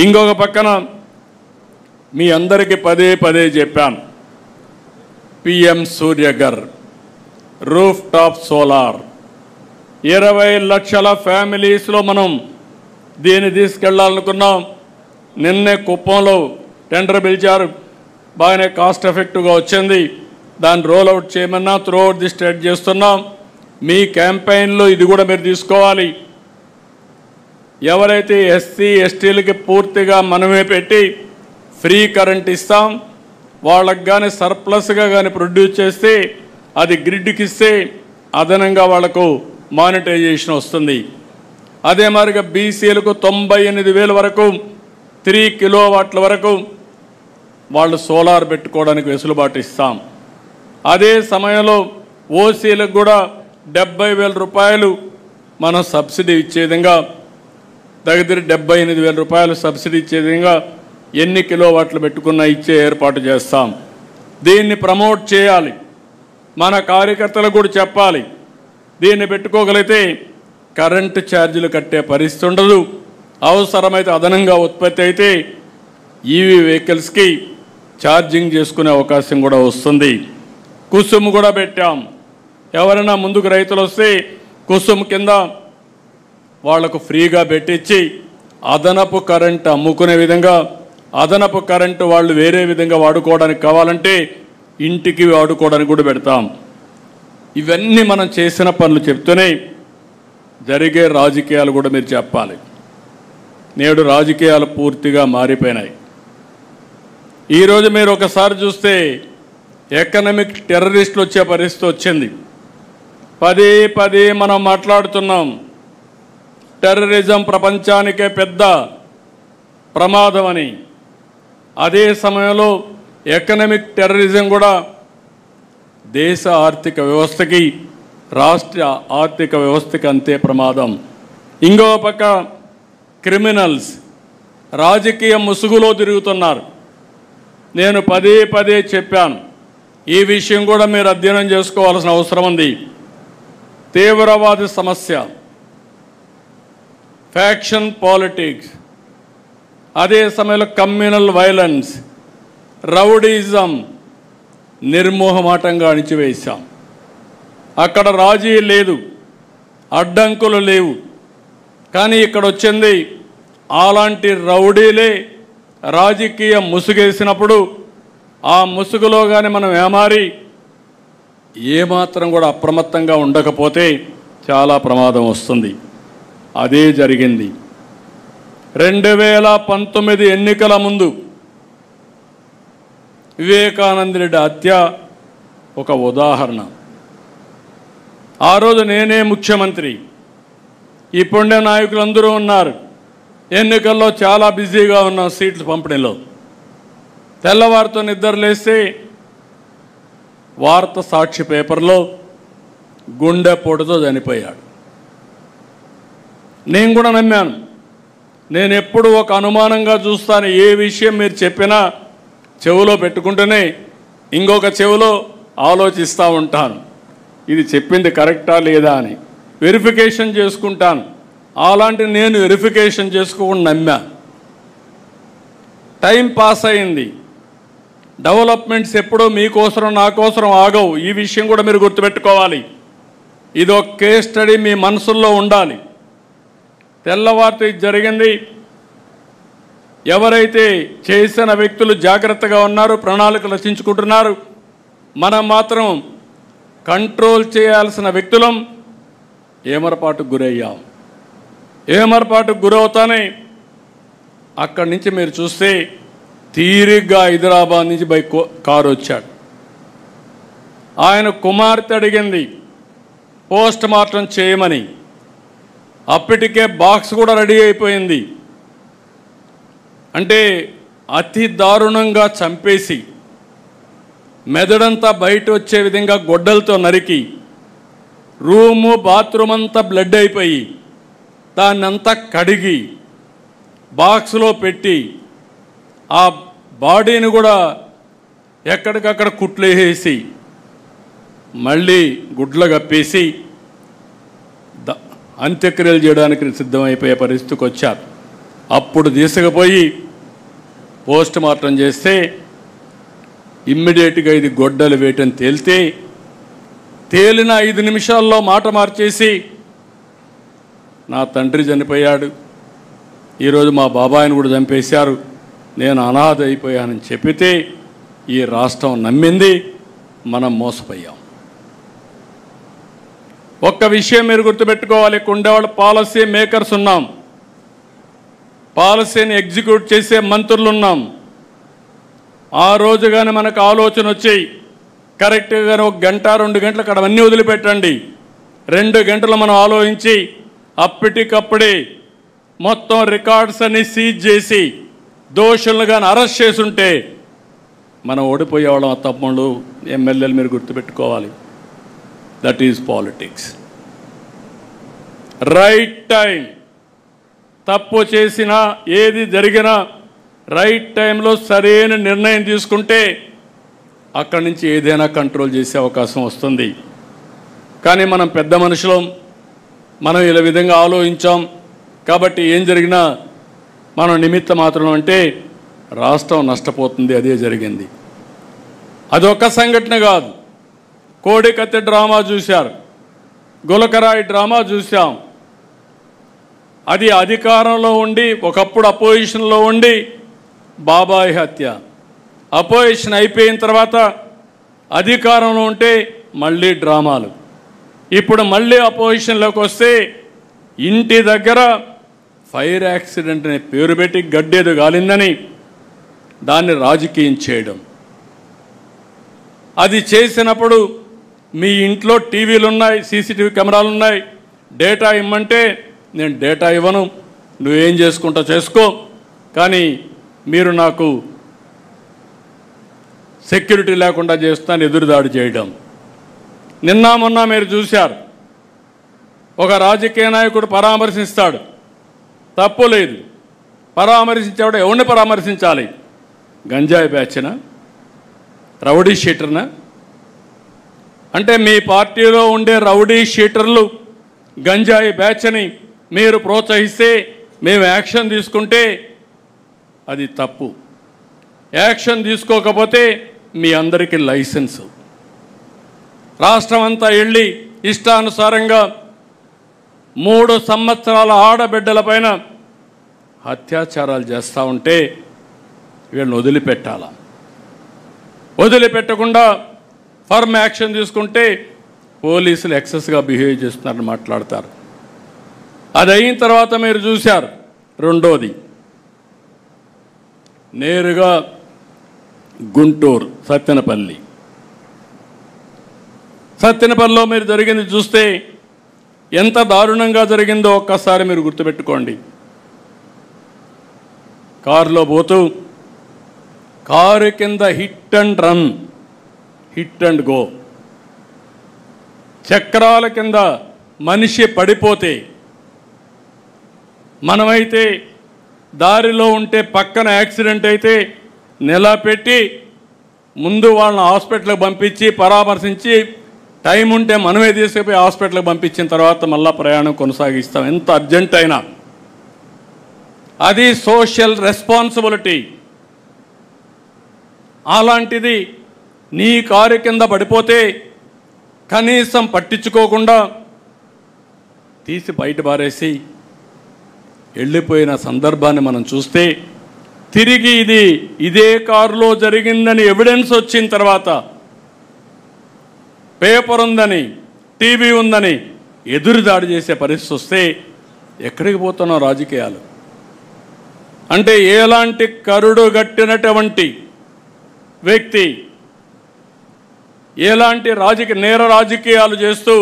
ఇంకొక పక్కన మీ అందరికీ పదే పదే చెప్పాను, PM Surya Ghar roof top solar 20 లక్షల ఫ్యామిలీస్లో మనం దీన్ని తీసుకెళ్లాలనుకున్నాం. నిన్నే కుప్పంలో టెండర్ పిలిచారు, బాగానే కాస్ట్ ఎఫెక్టివ్గా వచ్చింది. దాన్ని రోల్ అవుట్ చేయమన్నా త్రూఅవుట్ ది స్టేట్ చేస్తున్నాం. మీ క్యాంపెయిన్లో ఇది కూడా మీరు తీసుకోవాలి. ఎవరైతే ఎస్సీ ఎస్టీలకి పూర్తిగా మనమే పెట్టి ఫ్రీ కరెంట్ ఇస్తాం, వాళ్ళకి కానీ సర్ప్లస్గా కానీ ప్రొడ్యూస్ చేస్తే అది గ్రిడ్కి ఇస్తే అదనంగా వాళ్లకు మానిటైజేషన్ వస్తుంది. అదే మాదిరిగా బీసీలకు 98,000 వరకు 3 కిలోవాట్ల వరకు వాళ్ళు సోలార్ పెట్టుకోవడానికి వెసులుబాటు ఇస్తాం. అదే సమయంలో ఓసీలకు కూడా 70,000 రూపాయలు మనం సబ్సిడీ ఇచ్చే విధంగా, దగ్గర 78,000 రూపాయలు సబ్సిడీ ఇచ్చే విధంగా ఎన్ని కిలోవాట్లు పెట్టుకున్నా ఇచ్చే ఏర్పాటు చేస్తాం. దీన్ని ప్రమోట్ చేయాలి, మన కార్యకర్తలకు కూడా చెప్పాలి. దీన్ని పెట్టుకోగలిగితే కరెంటు ఛార్జీలు కట్టే పరిస్థితి ఉండదు. అవసరమైతే అదనంగా ఉత్పత్తి అయితే ఈవీ వెహికల్స్కి ఛార్జింగ్ చేసుకునే అవకాశం కూడా వస్తుంది. కుసుమ్ కూడా పెట్టాం. ఎవరైనా ముందుకు రైతులు వస్తే కుసుమ్ కింద వాళ్లకు ఫ్రీగా పెట్టించి అదనపు కరెంటు అమ్ముకునే విధంగా, అదనపు కరెంటు వాళ్ళు వేరే విధంగా వాడుకోవడానికి కావాలంటే ఇంటికి వాడుకోవడానికి కూడా పెడతాం. ఇవన్నీ మనం చేసిన పనులు చెప్తూనే జరిగే రాజకీయాలు కూడా మీరు చెప్పాలి. నేడు రాజకీయాలు పూర్తిగా మారిపోయినాయి. ఈరోజు మీరు ఒకసారి చూస్తే ఎకనామిక్ టెర్రరిస్టులు వచ్చే పరిస్థితి వచ్చింది. పదే పదే మనం మాట్లాడుతున్నాం, టెర్రరిజం ప్రపంచానికే పెద్ద ప్రమాదం అని. అదే సమయంలో ఎకనామిక్ టెర్రరిజం కూడా దేశ ఆర్థిక వ్యవస్థకి, రాష్ట్ర ఆర్థిక వ్యవస్థకి అంతే ప్రమాదం. ఇంకో పక్క క్రిమినల్స్ రాజకీయ ముసుగులో తిరుగుతున్నారు. నేను పదే పదే చెప్పాను, ఈ విషయం కూడా మీరు అధ్యయనం చేసుకోవాల్సిన అవసరం ఉంది. తీవ్రవాద సమస్య, ఫ్యాక్షన్ పాలిటిక్స్, అదే సమయంలో కమ్యూనల్ వైలెన్స్, రౌడీజం నిర్మోహమాటంగా అణిచివేశాం. అక్కడ రాజీ లేదు, అడ్డంకులు లేవు. కానీ ఇక్కడ వచ్చింది అలాంటి రౌడీలే రాజకీయ ముసుగేసినప్పుడు ఆ ముసుగులో కానీ మనం ఏమారి ఏమాత్రం కూడా అప్రమత్తంగా ఉండకపోతే చాలా ప్రమాదం వస్తుంది. అదే జరిగింది. 2019 ఎన్నికల ముందు వివేకానంద రెడ్డి హత్య ఒక ఉదాహరణ. ఆ రోజు నేనే ముఖ్యమంత్రి, ఇప్పుడే నాయకులందరూ ఉన్నారు. ఎన్నికల్లో చాలా బిజీగా ఉన్నాం సీట్ల పంపిణీలో. తెల్లవారితో నిద్రలేస్తే వార్త సాక్షి పేపర్లో గుండెపోటుతో చనిపోయాడు. నేను కూడా నమ్మాను. నేను ఎప్పుడు ఒక అనుమానంగా చూస్తాను, ఏ విషయం మీరు చెప్పినా చెవులో పెట్టుకుంటూనే ఇంకొక చెవులో ఆలోచిస్తూ ఉంటాను, ఇది చెప్పింది కరెక్టా లేదా అని వెరిఫికేషన్ చేసుకుంటాను. అలాంటి నేను వెరిఫికేషన్ చేసుకోకుండా నమ్మా. టైం పాస్ అయింది. డెవలప్మెంట్స్ ఎప్పుడూ మీకోసం నా కోసం ఆగవు. ఈ విషయం కూడా మీరు గుర్తుపెట్టుకోవాలి. ఇది ఒక కేస్ స్టడీ మీ మనసుల్లో ఉండాలి. తెల్లవారితో ఇది జరిగింది. ఎవరైతే చేసిన వ్యక్తులు జాగ్రత్తగా ఉన్నారు, ప్రణాళికలు రచించుకుంటున్నారు, మనం మాత్రం కంట్రోల్ చేయాల్సిన వ్యక్తులం ఏమరపాటుకు గురయ్యాం. ఏమరపాటుకు గురవుతానే అక్కడి నుంచి మీరు చూస్తే తీరిగ్గా హైదరాబాద్ నుంచి కారు వచ్చాడు. ఆయన కుమార్తె అడిగింది పోస్ట్ మార్టం చేయమని. అప్పటికే బాక్స్ కూడా రెడీ అయిపోయింది. అంటే అతి దారుణంగా చంపేసి మెదడంతా బయట వచ్చే విధంగా గొడ్డలతో నరికి రూము బాత్రూమ్ అంతా బ్లడ్ అయిపోయి దాన్నంతా కడిగి బాక్స్లో పెట్టి ఆ బాడీని కూడా ఎక్కడికక్కడ కుట్లేసి మళ్ళీ గుడ్లు కప్పేసి అంత్యక్రియలు చేయడానికి సిద్ధమైపోయే పరిస్థితికి వచ్చారు. అప్పుడు తీసుకుపోయి పోస్ట్ మార్టం చేస్తే ఇమ్మీడియట్గా ఇది గొడ్డలు వేయటం తేలిన 5 నిమిషాల్లో మాట మార్చేసి నా తండ్రి చనిపోయాడు, ఈరోజు మా బాబాయిని కూడా చంపేశారు, నేను అనాథ అయిపోయానని చెప్పితే ఈ రాష్ట్రం నమ్మింది, మనం మోసపోయాం. ఒక్క విషయం మీరు గుర్తుపెట్టుకోవాలి, ఉండేవాళ్ళు పాలసీ మేకర్స్ ఉన్నాం, పాలసీని ఎగ్జిక్యూట్ చేసే మంత్రులు ఉన్నాం. ఆ రోజు కానీ మనకు ఆలోచన వచ్చి కరెక్ట్గా 1 గంట 2 గంటలు అక్కడ అన్నీ వదిలిపెట్టండి, 2 గంటలు మనం ఆలోచించి అప్పటికప్పుడే మొత్తం రికార్డ్స్ అన్ని సీజ్ చేసి దోషులను కానీ అరెస్ట్ చేసుంటే మనం ఓడిపోయేవాళ్ళం తమ్ముళ్ళు ఎమ్మెల్యేలు మీరు గుర్తుపెట్టుకోవాలి. That is politics. Right time, తప్పు చేసినా ఏది జరిగినా రైట్ టైంలో సరైన నిర్ణయం తీసుకుంటే అక్కడి నుంచి ఏదైనా కంట్రోల్ చేసే అవకాశం వస్తుంది. కానీ మనం పెద్ద మనుషులం, మనం ఇలా విధంగా ఆలోచించాం కాబట్టి ఏం జరిగినా మనం నిమిత్త మాత్రం అంటే రాష్ట్రం నష్టపోతుంది. అదే జరిగింది. అదొక్క సంఘటన కాదు. కోడికత్తి డ్రామా చూశారు, గులకరాయి డ్రామా చూసాం. అది అధికారంలో ఉండి ఒకప్పుడు అపోజిషన్లో ఉండి బాబాయ్ హత్య, అపోజిషన్ అయిపోయిన తర్వాత అధికారంలో ఉంటే మళ్ళీ డ్రామాలు. ఇప్పుడు మళ్ళీ అపోజిషన్లోకి వస్తే ఇంటి దగ్గర ఫైర్ యాక్సిడెంట్ అనే పేరు పెట్టి గడ్డేదు గాలిందని దాన్ని రాజకీయం చేయడం. అది చేసినప్పుడు మీ ఇంట్లో టీవీలు ఉన్నాయి, సీసీటీవీ కెమెరాలు ఉన్నాయి, డేటా ఇమ్మంటే నేను డేటా ఇవ్వను, నువ్వేం చేసుకుంటా చేసుకో, కానీ మీరు నాకు సెక్యూరిటీ లేకుండా చేస్తాను ఎదురుదాడి చేయడం. నిన్న మొన్న మీరు చూశారు, ఒక రాజకీయ నాయకుడు పరామర్శిస్తాడు, తప్పు లేదు, పరామర్శించేవాడు ఎవరిని పరామర్శించాలి? గంజాయి బ్యాచ్నా, రౌడీ షీటర్నా? అంటే మీ పార్టీలో ఉండే రౌడీ షీటర్లు గంజాయి బ్యాచ్ని మీరు ప్రోత్సహిస్తే మేము యాక్షన్ తీసుకుంటే అది తప్పు. యాక్షన్ తీసుకోకపోతే మీ అందరికీ లైసెన్సు. రాష్ట్రం అంతా వెళ్ళి ఇష్టానుసారంగా 3 సంవత్సరాల ఆడబిడ్డలపైన అత్యాచారాలు చేస్తూ ఉంటే వీళ్ళని వదిలిపెట్టాల. వదిలిపెట్టకుండా ఫర్మ్ యాక్షన్ తీసుకుంటే పోలీసులు ఎక్సెస్గా బిహేవ్ చేస్తున్నారని మాట్లాడతారు. అది అయిన తర్వాత మీరు చూశారు, రెండోది నేరుగా గుంటూరు సత్తెనపల్లిలో మీరు జరిగింది చూస్తే ఎంత దారుణంగా జరిగిందో ఒక్కసారి మీరు గుర్తుపెట్టుకోండి. కారులో పోతూ కారు కింద hit and run, hit and go, చక్రాల కింద మనిషి పడిపోతే మనమైతే దారిలో ఉంటే పక్కన యాక్సిడెంట్ అయితే నిలబెట్టి ముందు వాళ్ళని హాస్పిటల్కి పంపించి పరామర్శించి టైం ఉంటే మనమే తీసుకుపోయి హాస్పిటల్కి పంపించిన తర్వాత మళ్ళీ ప్రయాణం కొనసాగిస్తాం, ఎంత అర్జెంట్ అయినా. అది సోషల్ రెస్పాన్సిబిలిటీ. అలాంటిది నీ కారు కింద పడిపోతే కనీసం పట్టించుకోకుండా తీసి బయట పారేసి వెళ్ళిపోయిన సందర్భాన్ని మనం చూస్తే, తిరిగి ఇదే కారులో జరిగిందని ఎవిడెన్స్ వచ్చిన తర్వాత, పేపర్ ఉందని, టీవీ ఉందని ఎదురుదాడి చేసే పరిస్థితి వస్తే ఎక్కడికి పోతున్నాం రాజకీయాలు? అంటే ఎలాంటి కరుడు గట్టినటువంటి వ్యక్తి ఎలాంటి నేర రాజకీయాలు చేస్తూ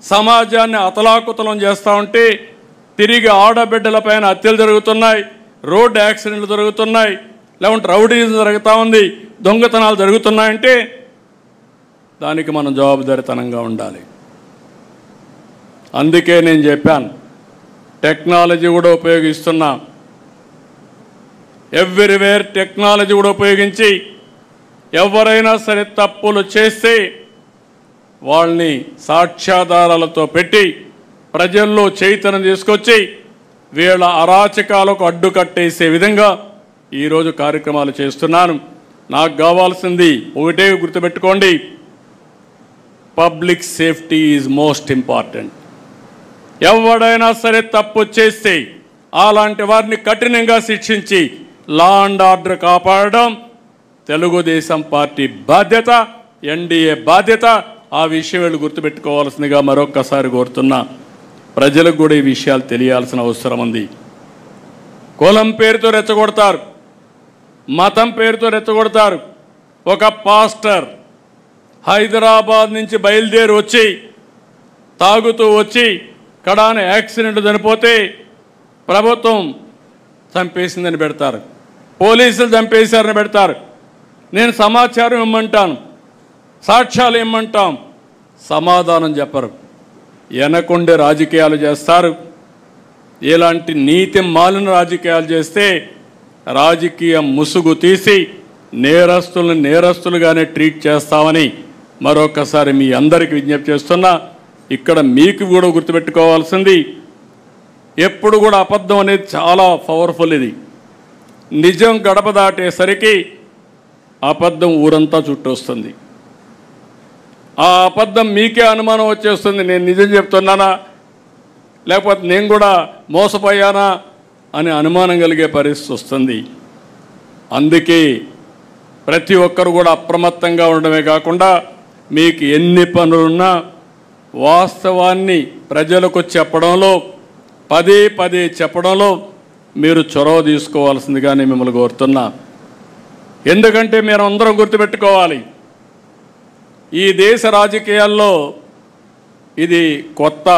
సమాజాన్ని అతలాకుతలం చేస్తూ ఉంటే తిరిగి ఆడబిడ్డలపైన హత్యలు జరుగుతున్నాయి, రోడ్డు యాక్సిడెంట్లు జరుగుతున్నాయి, లేకుంటే రౌడీజం జరుగుతూ ఉంది, దొంగతనాలు జరుగుతున్నాయంటే దానికి మనం జవాబుదారీతనంగా ఉండాలి. అందుకే నేను చెప్పాను, టెక్నాలజీ కూడా ఉపయోగిస్తున్నా. ఎవ్రీవేర్ టెక్నాలజీ కూడా ఉపయోగించి ఎవరైనా సరే తప్పులు చేస్తే వాళ్ళని సాక్ష్యాధారాలతో పెట్టి ప్రజల్లో చైతన్యం తీసుకొచ్చి వీళ్ళ అరాచకాలకు అడ్డుకట్టేసే విధంగా ఈరోజు కార్యక్రమాలు చేస్తున్నాను. నాకు కావాల్సింది ఒకటే గుర్తుపెట్టుకోండి, public safety is most important. ఎవడైనా సరే తప్పు చేస్తే అలాంటి వారిని కఠినంగా శిక్షించి లా అండ్ ఆర్డర్ కాపాడడం తెలుగుదేశం పార్టీ బాధ్యత, ఎన్డీఏ బాధ్యత. ఆ విషయం వీళ్ళు గుర్తుపెట్టుకోవాల్సిందిగా మరొక్కసారి కోరుతున్నా. ప్రజలకు కూడా ఈ విషయాలు తెలియాల్సిన అవసరం ఉంది. కులం పేరుతో రెచ్చగొడతారు, మతం పేరుతో రెచ్చగొడతారు. ఒక పాస్టర్ హైదరాబాద్ నుంచి బయలుదేరి వచ్చి తాగుతూ వచ్చి కడాన యాక్సిడెంట్ చనిపోతే ప్రభుత్వం చంపేసిందని పెడతారు, పోలీసులు చంపేశారని పెడతారు. నేను సమాచారం ఇమ్మంటాను, సాక్ష్యాలు ఇమ్మంటాం, సమాధానం చెప్పరు. వెనకుండే రాజకీయాలు చేస్తారు. ఇలాంటి నీతి మాలిన రాజకీయాలు చేస్తే రాజకీయ ముసుగు తీసి నేరస్తులను నేరస్తులుగానే ట్రీట్ చేస్తామని మరొకసారి మీ అందరికీ విజ్ఞప్తి చేస్తున్నా. ఇక్కడ మీకు కూడా గుర్తుపెట్టుకోవాల్సింది, ఎప్పుడు కూడా అబద్ధం అనేది చాలా పవర్ఫుల్. ఇది నిజం గడప దాటేసరికి అబద్ధం ఊరంతా చుట్టొస్తుంది. ఆ అబద్ధం మీకే అనుమానం వచ్చేస్తుంది, నేను నిజం చెప్తున్నానా లేకపోతే నేను కూడా మోసపోయానా అని అనుమానం కలిగే పరిస్థితి వస్తుంది. అందుకే ప్రతి ఒక్కరు కూడా అప్రమత్తంగా ఉండడమే కాకుండా మీకు ఎన్ని పనులున్నా వాస్తవాన్ని ప్రజలకు చెప్పడంలో, పదే పదే చెప్పడంలో మీరు చొరవ తీసుకోవాల్సిందిగా నేను మిమ్మల్ని కోరుతున్నా. ఎందుకంటే మీరు అందరం గుర్తుపెట్టుకోవాలి, ఈ దేశ రాజకీయాల్లో ఇది కొత్త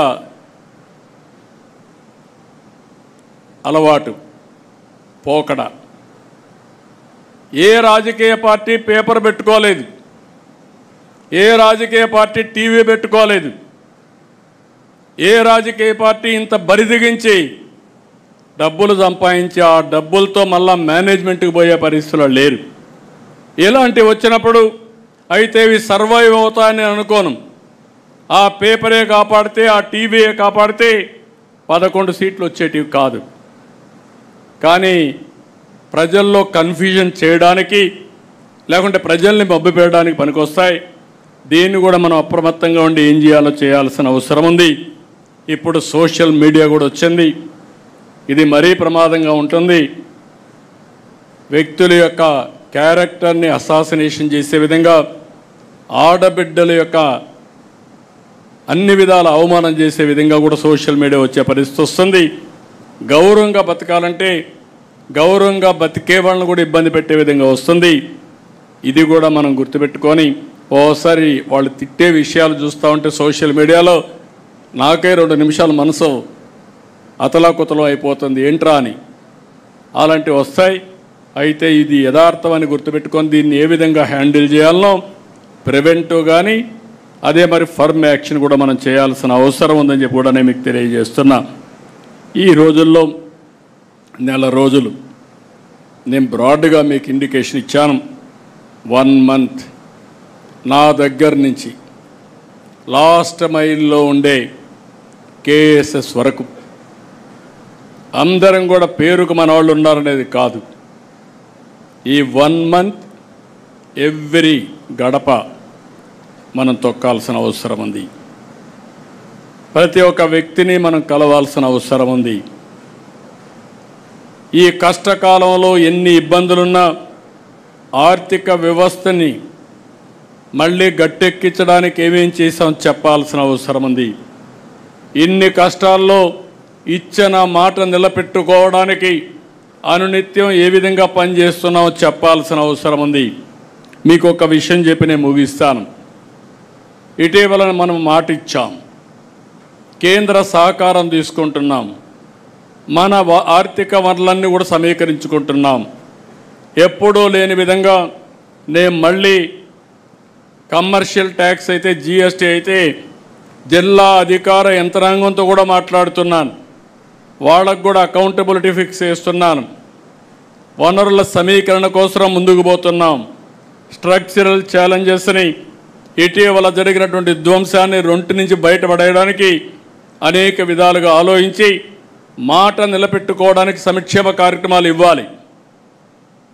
అలవాటు, పోకడ. ఏ రాజకీయ పార్టీ పేపర్ పెట్టుకోలేదు, ఏ రాజకీయ పార్టీ టీవీ పెట్టుకోలేదు, ఏ రాజకీయ పార్టీ ఇంత బరిదిగించి డబ్బులు సంపాదించి ఆ డబ్బులతో మళ్ళా మేనేజ్మెంట్కి పోయే పరిస్థితుల్లో లేరు. ఇలాంటివి వచ్చినప్పుడు అయితే ఇవి సర్వైవ్ అవుతాయని అనుకోను. ఆ పేపరే కాపాడితే, ఆ టీవీయే కాపాడితే 11 సీట్లు వచ్చేటివి కాదు. కానీ ప్రజల్లో కన్ఫ్యూజన్ చేయడానికి, లేకుంటే ప్రజల్ని మభ్యపెట్టడానికి పనికొస్తాయి. దీన్ని కూడా మనం అప్రమత్తంగా ఉండి ఏం చేయాలో చేయాల్సిన అవసరం ఉంది. ఇప్పుడు సోషల్ మీడియా కూడా వచ్చింది, ఇది మరీ ప్రమాదంగా ఉంటుంది. వ్యక్తుల యొక్క క్యారెక్టర్ని అసాసినేషన్ చేసే విధంగా, ఆడబిడ్డల యొక్క అన్ని విధాల అవమానం చేసే విధంగా కూడా సోషల్ మీడియా వచ్చే పరిస్థితి వస్తుంది. గౌరవంగా బతకాలంటే గౌరవంగా బతికే వాళ్ళని కూడా ఇబ్బంది పెట్టే విధంగా వస్తుంది. ఇది కూడా మనం గుర్తుపెట్టుకొని, ఓసారి వాళ్ళు తిట్టే విషయాలు చూస్తూ ఉంటే సోషల్ మీడియాలో నాకే 2 నిమిషాలు మనసు అతలాకుతలం అయిపోతుంది, ఏంట్రా అని. అలాంటివి వస్తాయి. అయితే ఇది యథార్థం అని గుర్తుపెట్టుకొని దీన్ని ఏ విధంగా హ్యాండిల్ చేయాలనో ప్రివెంటివ్ కానీ అదే మరి ఫర్మ్ యాక్షన్ కూడా మనం చేయాల్సిన అవసరం ఉందని చెప్పి కూడా నేను మీకు తెలియజేస్తున్నా. ఈ రోజుల్లో నెల రోజులు నేను బ్రాడ్గా మీకు ఇండికేషన్ ఇచ్చాను. 1 మంత్ నా దగ్గర నుంచి లాస్ట్ మైల్లో ఉండే కేఎస్ఎస్ వరకు అందరం కూడా పేరుకు మన వాళ్ళు ఉన్నారనేది కాదు. ఈ 1 మంత్ ఎవ్రీ గడప మనం తొక్కాల్సిన అవసరం ఉంది. ప్రతి ఒక్క వ్యక్తిని మనం కలవాల్సిన అవసరం ఉంది. ఈ కష్టకాలంలో ఎన్ని ఇబ్బందులున్నా ఆర్థిక వ్యవస్థని మళ్ళీ గట్టెక్కించడానికి ఏమేం చేసాం చెప్పాల్సిన అవసరం ఉంది. ఇన్ని కష్టాల్లో ఇచ్చిన మాట నిలబెట్టుకోవడానికి అనునిత్యం ఏ విధంగా పనిచేస్తున్నామో చెప్పాల్సిన అవసరం ఉంది. మీకు ఒక విషయం చెప్పి నేను ముగిస్తాను. ఇటీవల మనం మాట ఇచ్చాం, కేంద్ర సహకారం తీసుకుంటున్నాం, మన ఆర్థిక వనరులన్నీ కూడా సమీకరించుకుంటున్నాం. ఎప్పుడూ లేని విధంగా నేను మళ్ళీ కమర్షియల్ ట్యాక్స్ అయితే, జిఎస్టీ అయితే జిల్లా అధికార యంత్రాంగంతో కూడా మాట్లాడుతున్నాను. వాళ్ళకు కూడా అకౌంటబిలిటీ ఫిక్స్ చేస్తున్నాను. వనరుల సమీకరణ కోసం ముందుకు పోతున్నాం. స్ట్రక్చరల్ ఛాలెంజెస్ని, ఇటీవల జరిగినటువంటి ధ్వంసాన్ని 2 నుంచి బయటపడేయడానికి అనేక విధాలుగా ఆలోచించి మాట నిలబెట్టుకోవడానికి సంక్షేమ కార్యక్రమాలు ఇవ్వాలి.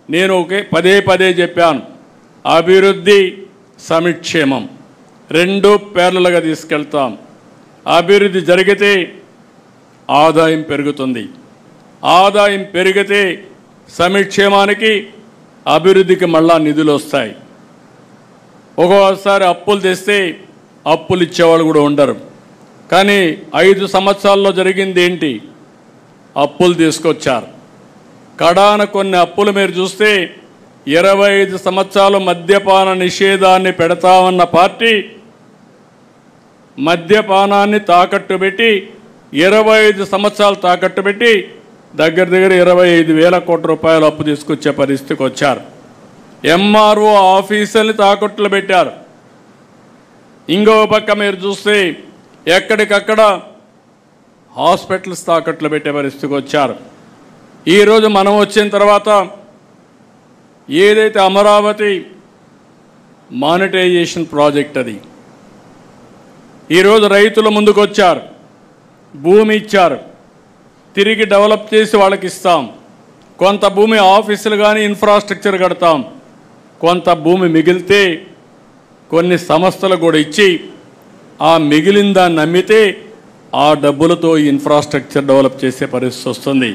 నేను పదే పదే చెప్పాను, అభివృద్ధి సంక్షేమం 2 ప్యారలల్గా తీసుకెళ్తాం. అభివృద్ధి జరిగితే ఆదాయం పెరుగుతుంది, ఆదాయం పెరిగితే సంక్షేమానికి అభివృద్ధికి మళ్ళా నిధులు వస్తాయి. ఒక్కోసారి అప్పులు తెస్తే అప్పులు ఇచ్చేవాళ్ళు కూడా ఉండరు. కానీ 5 సంవత్సరాల్లో జరిగింది ఏంటి? అప్పులు తీసుకొచ్చారు. కడాన కొన్ని అప్పులు మీరు చూస్తే 25 సంవత్సరాలు మద్యపాన నిషేధాన్ని పెడతామన్న పార్టీ మద్యపానాన్ని తాకట్టు పెట్టి 25 సంవత్సరాలు తాకట్టు పెట్టి దగ్గర 25,000 కోట్ల రూపాయలు అప్పు తీసుకొచ్చే పరిస్థితికి వచ్చారు. ఎంఆర్ఓ ఆఫీసుల్ని తాకట్టులో పెట్టారు. ఇంకో పక్క మీరు చూస్తే ఎక్కడికక్కడ హాస్పిటల్స్ తాకట్లు పెట్టే పరిస్థితికి వచ్చారు. ఈరోజు మనం వచ్చిన తర్వాత ఏదైతే అమరావతి మానిటైజేషన్ ప్రాజెక్ట్ అది ఈరోజు రైతుల ముందుకు వచ్చారు, భూమి ఇచ్చారు, తిరిగి డెవలప్ చేసి వాళ్ళకి ఇస్తాం. కొంత భూమి ఆఫీసులు కానీ ఇన్ఫ్రాస్ట్రక్చర్ కడతాం, కొంత భూమి మిగిలితే కొన్ని సంస్థలు కూడా ఇచ్చి ఆ మిగిలిన దాన్ని అమ్మితే ఆ డబ్బులతో ఇన్ఫ్రాస్ట్రక్చర్ డెవలప్ చేసే పరిస్థితి వస్తుంది.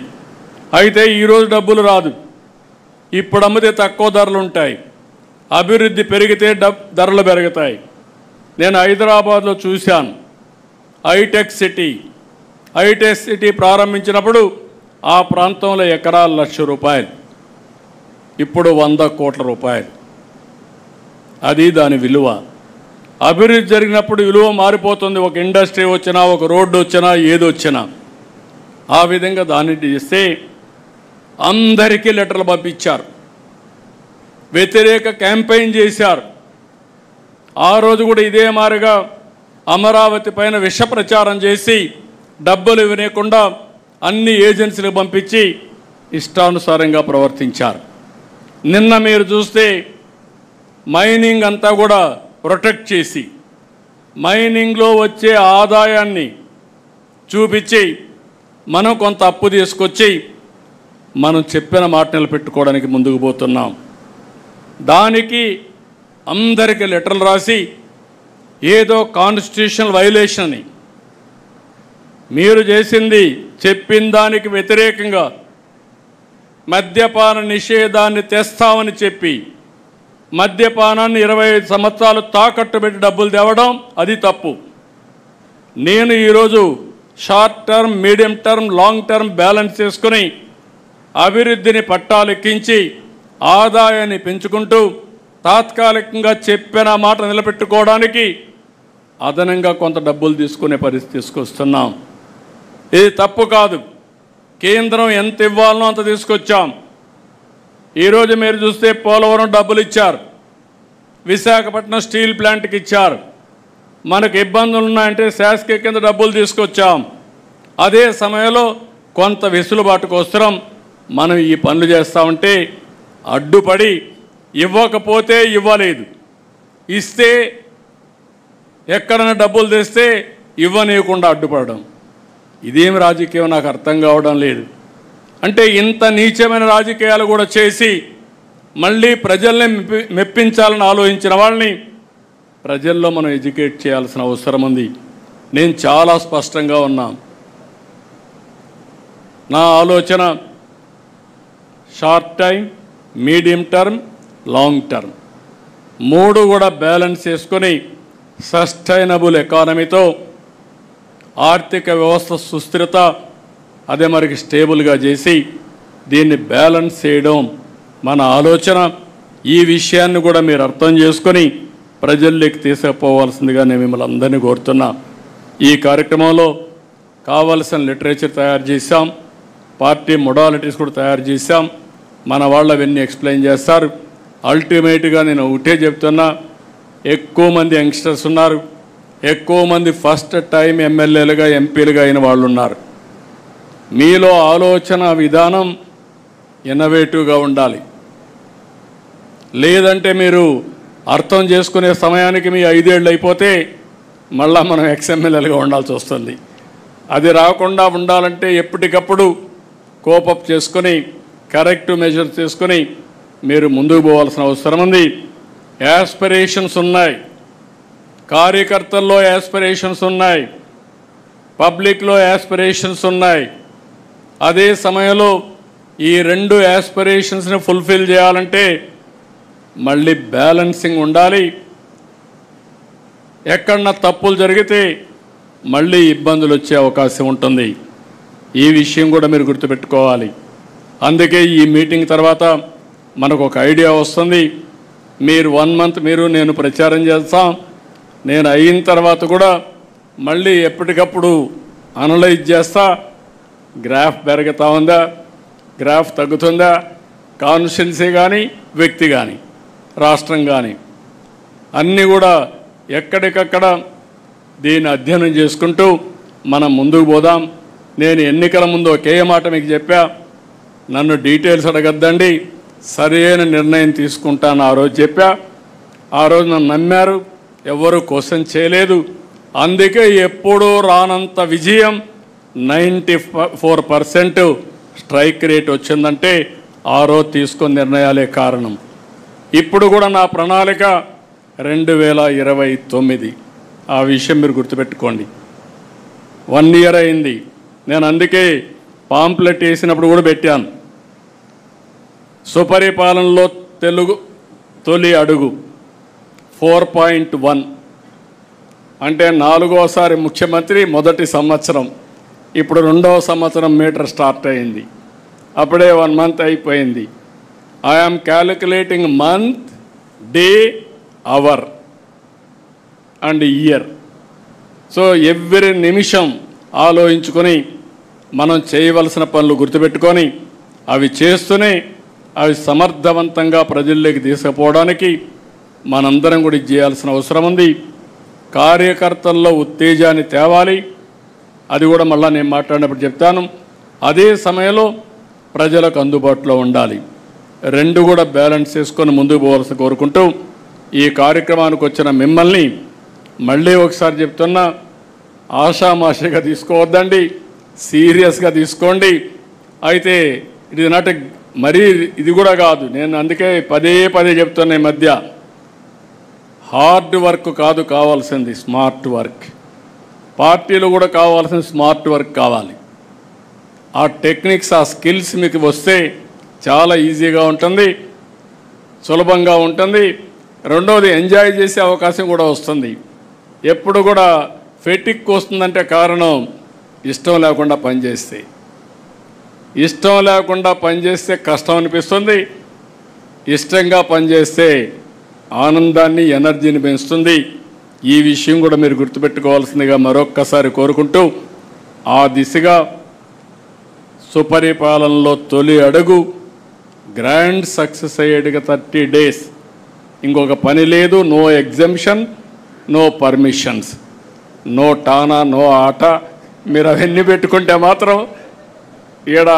అయితే ఈరోజు డబ్బులు రాదు, ఇప్పుడు అమ్మితే తక్కువ ధరలు ఉంటాయి, అభివృద్ధి పెరిగితే ధరలు పెరుగుతాయి. నేను హైదరాబాద్లో చూశాను, హైటెక్ సిటీ ప్రారంభించినప్పుడు ఆ ప్రాంతంలో ఎకరాలు ₹1,00,000, ఇప్పుడు 100 కోట్ల రూపాయలు. అది దాని విలువ. అభివృద్ధి జరిగినప్పుడు విలువ మారిపోతుంది. ఒక ఇండస్ట్రీ వచ్చినా, ఒక రోడ్డు వచ్చినా, ఏది వచ్చినా. ఆ విధంగా దాన్ని చేస్తే అందరికీ లెటర్లు పంపించారు, వ్యతిరేక క్యాంపెయిన్ చేశారు. ఆ రోజు కూడా ఇదే మారిగా అమరావతి పైన విష ప్రచారం చేసి డబ్బులు ఇవ్వకుండా అన్ని ఏజెన్సీలకు పంపించి ఇష్టానుసారంగా ప్రవర్తించారు. నిన్న మీరు చూస్తే మైనింగ్ అంతా కూడా ప్రొటెక్ట్ చేసి మైనింగ్లో వచ్చే ఆదాయాన్ని చూపించి మనం కొంత అప్పు తీసుకొచ్చి మనం చెప్పిన మాట నిలబెట్టుకోవడానికి ముందుకు పోతున్నాం. దానికి అందరికీ లెటర్లు రాసి ఏదో కాన్స్టిట్యూషనల్ వైలేషన్ అని, మీరు చేసింది చెప్పిన దానికి వ్యతిరేకంగా మద్యపాన నిషేధాన్ని తెస్తామని చెప్పి మద్యపానాన్ని 25 సంవత్సరాలు తాకట్టు పెట్టి డబ్బులు తేవడం అది తప్పు. నేను ఈరోజు short term, medium term, long term balance చేసుకుని అభివృద్ధిని పట్టాలెక్కించి ఆదాయాన్ని పెంచుకుంటూ తాత్కాలికంగా చెప్పిన మాట నిలబెట్టుకోవడానికి అదనంగా కొంత డబ్బులు తీసుకునే పరిస్థితి తీసుకొస్తున్నాం. ఇది తప్పు కాదు. కేంద్రం ఎంత ఇవ్వాలనో అంత తీసుకొచ్చాం. ఈరోజు మీరు చూస్తే పోలవరం డబ్బులు ఇచ్చారు, విశాఖపట్నం స్టీల్ ప్లాంట్కి ఇచ్చారు. మనకు ఇబ్బందులు ఉన్నాయంటే శాసక కింద డబ్బులు తీసుకొచ్చాం. అదే సమయంలో కొంత వెసులుబాటు కోసం మనం ఈ పనులు చేస్తామంటే అడ్డుపడి ఇవ్వకపోతే ఇవ్వలేదు, ఇస్తే ఎక్కడైనా డబ్బులు తెస్తే ఇవ్వనీయకుండా అడ్డుపడడం, ఇదేమి రాజకీయం నాకు అర్థం కావడం లేదు. అంటే ఇంత నీచమైన రాజకీయాలు కూడా చేసి మళ్ళీ ప్రజల్ని మెప్పించాలని ఆలోచించిన వాళ్ళని ప్రజల్లో మనం ఎడ్యుకేట్ చేయాల్సిన అవసరం ఉంది. నేను చాలా స్పష్టంగా ఉన్నాను. నా ఆలోచన short time, medium term, long term మూడు కూడా బ్యాలెన్స్ చేసుకొని సస్టైనబుల్ ఎకానమీతో ఆర్థిక వ్యవస్థ సుస్థిరత అదే మరికి స్టేబుల్గా చేసి దీన్ని బ్యాలెన్స్ చేయడం మన ఆలోచన. ఈ విషయాన్ని కూడా మీరు అర్థం చేసుకొని ప్రజల్లోకి తీసుకుపోవాల్సిందిగా నేను మిమ్మల్ని అందరినీ కోరుతున్నా. ఈ కార్యక్రమంలో కావలసిన లిటరేచర్ తయారు చేశాం, పార్టీ మొడాలిటీస్ కూడా తయారు చేశాం. మన వాళ్ళు అవన్నీ ఎక్స్ప్లెయిన్ చేస్తారు. అల్టిమేట్గా నేను ఒకటే చెప్తున్నా, ఎక్కువ మంది యంగ్స్టర్స్ ఉన్నారు, ఎక్కువ మంది ఫస్ట్ టైం ఎమ్మెల్యేలుగా ఎంపీలుగా అయిన వాళ్ళు ఉన్నారు. మీలో ఆలోచన విధానం ఇన్నోవేటివ్గా ఉండాలి. లేదంటే మీరు అర్థం చేసుకునే సమయానికి మీ 5 ఏళ్ళు అయిపోతే మళ్ళా మనం ఎక్స్ఎమ్మెల్యేలుగా ఉండాల్సి వస్తుంది. అది రాకుండా ఉండాలంటే ఎప్పటికప్పుడు కోపప్ చేసుకొని కరెక్ట్ మెజర్స్ చేసుకొని మీరు ముందుకు పోవాల్సిన అవసరం ఉంది. యాస్పిరేషన్స్ ఉన్నాయి, కార్యకర్తల్లో యాస్పిరేషన్స్ ఉన్నాయి, పబ్లిక్లో యాస్పిరేషన్స్ ఉన్నాయి. అదే సమయంలో ఈ 2 యాస్పిరేషన్స్ని ఫుల్ఫిల్ చేయాలంటే మళ్ళీ బ్యాలెన్సింగ్ ఉండాలి. ఎక్కడన్నా తప్పులు జరిగితే మళ్ళీ ఇబ్బందులు వచ్చే అవకాశం ఉంటుంది. ఈ విషయం కూడా మీరు గుర్తుపెట్టుకోవాలి. అందుకే ఈ మీటింగ్ తర్వాత మనకు ఒక ఐడియా వస్తుంది. మీరు 1 మంత్ మీరు నేను ప్రచారం చేస్తాం. నేను అయిన తర్వాత కూడా మళ్ళీ ఎప్పటికప్పుడు అనలైజ్ చేస్తా. గ్రాఫ్ పెరుగుతూ ఉందా, గ్రాఫ్ తగ్గుతుందా, కాన్స్టిట్యున్సీ కానీ వ్యక్తి కానీ రాష్ట్రం కానీ అన్నీ కూడా ఎక్కడికక్కడ దీన్ని అధ్యయనం చేసుకుంటూ మనం ముందుకు పోదాం. నేను ఎన్నికల ముందు ఒకే మాట మీకు చెప్పా, నన్ను డీటెయిల్స్ అడగద్దండి, సరైన నిర్ణయం తీసుకుంటాను ఆ రోజు చెప్పా. ఆ రోజు నన్ను నమ్మారు, ఎవరు క్వశ్చన్ చేయలేదు. అందుకే ఎప్పుడూ రానంత విజయం 94% స్ట్రైక్ రేట్ వచ్చిందంటే ఆ రోజు తీసుకున్న నిర్ణయాలే కారణం. ఇప్పుడు కూడా నా ప్రణాళిక 2029. ఆ విషయం మీరు గుర్తుపెట్టుకోండి. 1 year అయింది. నేను అందుకే పాంప్లెట్ వేసినప్పుడు కూడా పెట్టాను, సుపరిపాలనలో తెలుగు తొలి అడుగు 4.1 అంటే 4వసారి ముఖ్యమంత్రి మొదటి సంవత్సరం. ఇప్పుడు 2వ సంవత్సరం మీటర్ స్టార్ట్ అయింది. అప్పుడే 1 month అయిపోయింది. I'm calculating month, day, hour and year. So every నిమిషం ఆలోచించుకొని మనం చేయవలసిన పనులు గుర్తుపెట్టుకొని అవి చేస్తూనే అవి సమర్థవంతంగా ప్రజల్లోకి తీసుకుపోవడానికి మనందరం కూడా చేయాల్సిన అవసరం ఉంది. కార్యకర్తల్లో ఉత్తేజాన్ని తేవాలి. అది కూడా మళ్ళీ నేను మాట్లాడినప్పుడు చెప్తాను. అదే సమయంలో ప్రజలకు అందుబాటులో ఉండాలి. 2 కూడా బ్యాలెన్స్ చేసుకొని ముందుకు పోవాల్సి కోరుకుంటూ ఈ కార్యక్రమానికి వచ్చిన మిమ్మల్ని మళ్ళీ ఒకసారి చెప్తున్నా, ఆషామాషిగా తీసుకోవద్దండి, సీరియస్గా తీసుకోండి. అయితే ఇది నాట్ మరీ ఇది కూడా కాదు. నేను అందుకే పదే చెప్తున్నా, ఈ మధ్య హార్డ్ వర్క్ కాదు కావాల్సింది, స్మార్ట్ వర్క్. పార్టీలు కూడా కావాల్సిన స్మార్ట్ వర్క్ కావాలి. ఆ టెక్నిక్స్, ఆ స్కిల్స్ మీకు వస్తే చాలా ఈజీగా ఉంటుంది, సులభంగా ఉంటుంది. రెండవది ఎంజాయ్ చేసే అవకాశం కూడా వస్తుంది. ఎప్పుడు కూడా ఫెటిక్ వస్తుందంటే కారణం ఇష్టం లేకుండా పనిచేస్తే. ఇష్టం లేకుండా పనిచేస్తే కష్టం అనిపిస్తుంది, ఇష్టంగా పనిచేస్తే ఆనందాన్ని, ఎనర్జీని పెంచుతుంది. ఈ విషయం కూడా మీరు గుర్తుపెట్టుకోవాల్సిందిగా మరొక్కసారి కోరుకుంటూ, ఆ దిశగా సుపరిపాలనలో తొలి అడుగు గ్రాండ్ సక్సెస్ అయ్యేట్టుగా 30 days. ఇంకొక పని లేదు, no exemption, no permissions, no టానా, నో ఆట. మీరు అవన్నీ పెట్టుకుంటే మాత్రం ఈడ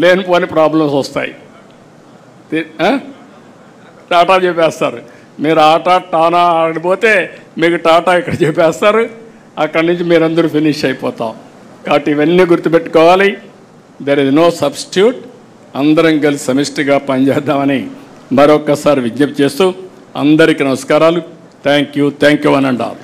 లేనిపోని ప్రాబ్లమ్స్ వస్తాయి. టాటా చెప్పేస్తారు. మీరు ఆట టానా ఆడిపోతే మీకు టాటా ఇక్కడ చెప్పేస్తారు, అక్కడి నుంచి మీరందరూ ఫినిష్ అయిపోతాం. కాబట్టి ఇవన్నీ గుర్తుపెట్టుకోవాలి. There is no substitute. అందరం కలిసి సమిష్టిగా పనిచేద్దామని మరొక్కసారి విజ్ఞప్తి చేస్తూ అందరికీ నమస్కారాలు. Thank you one and all.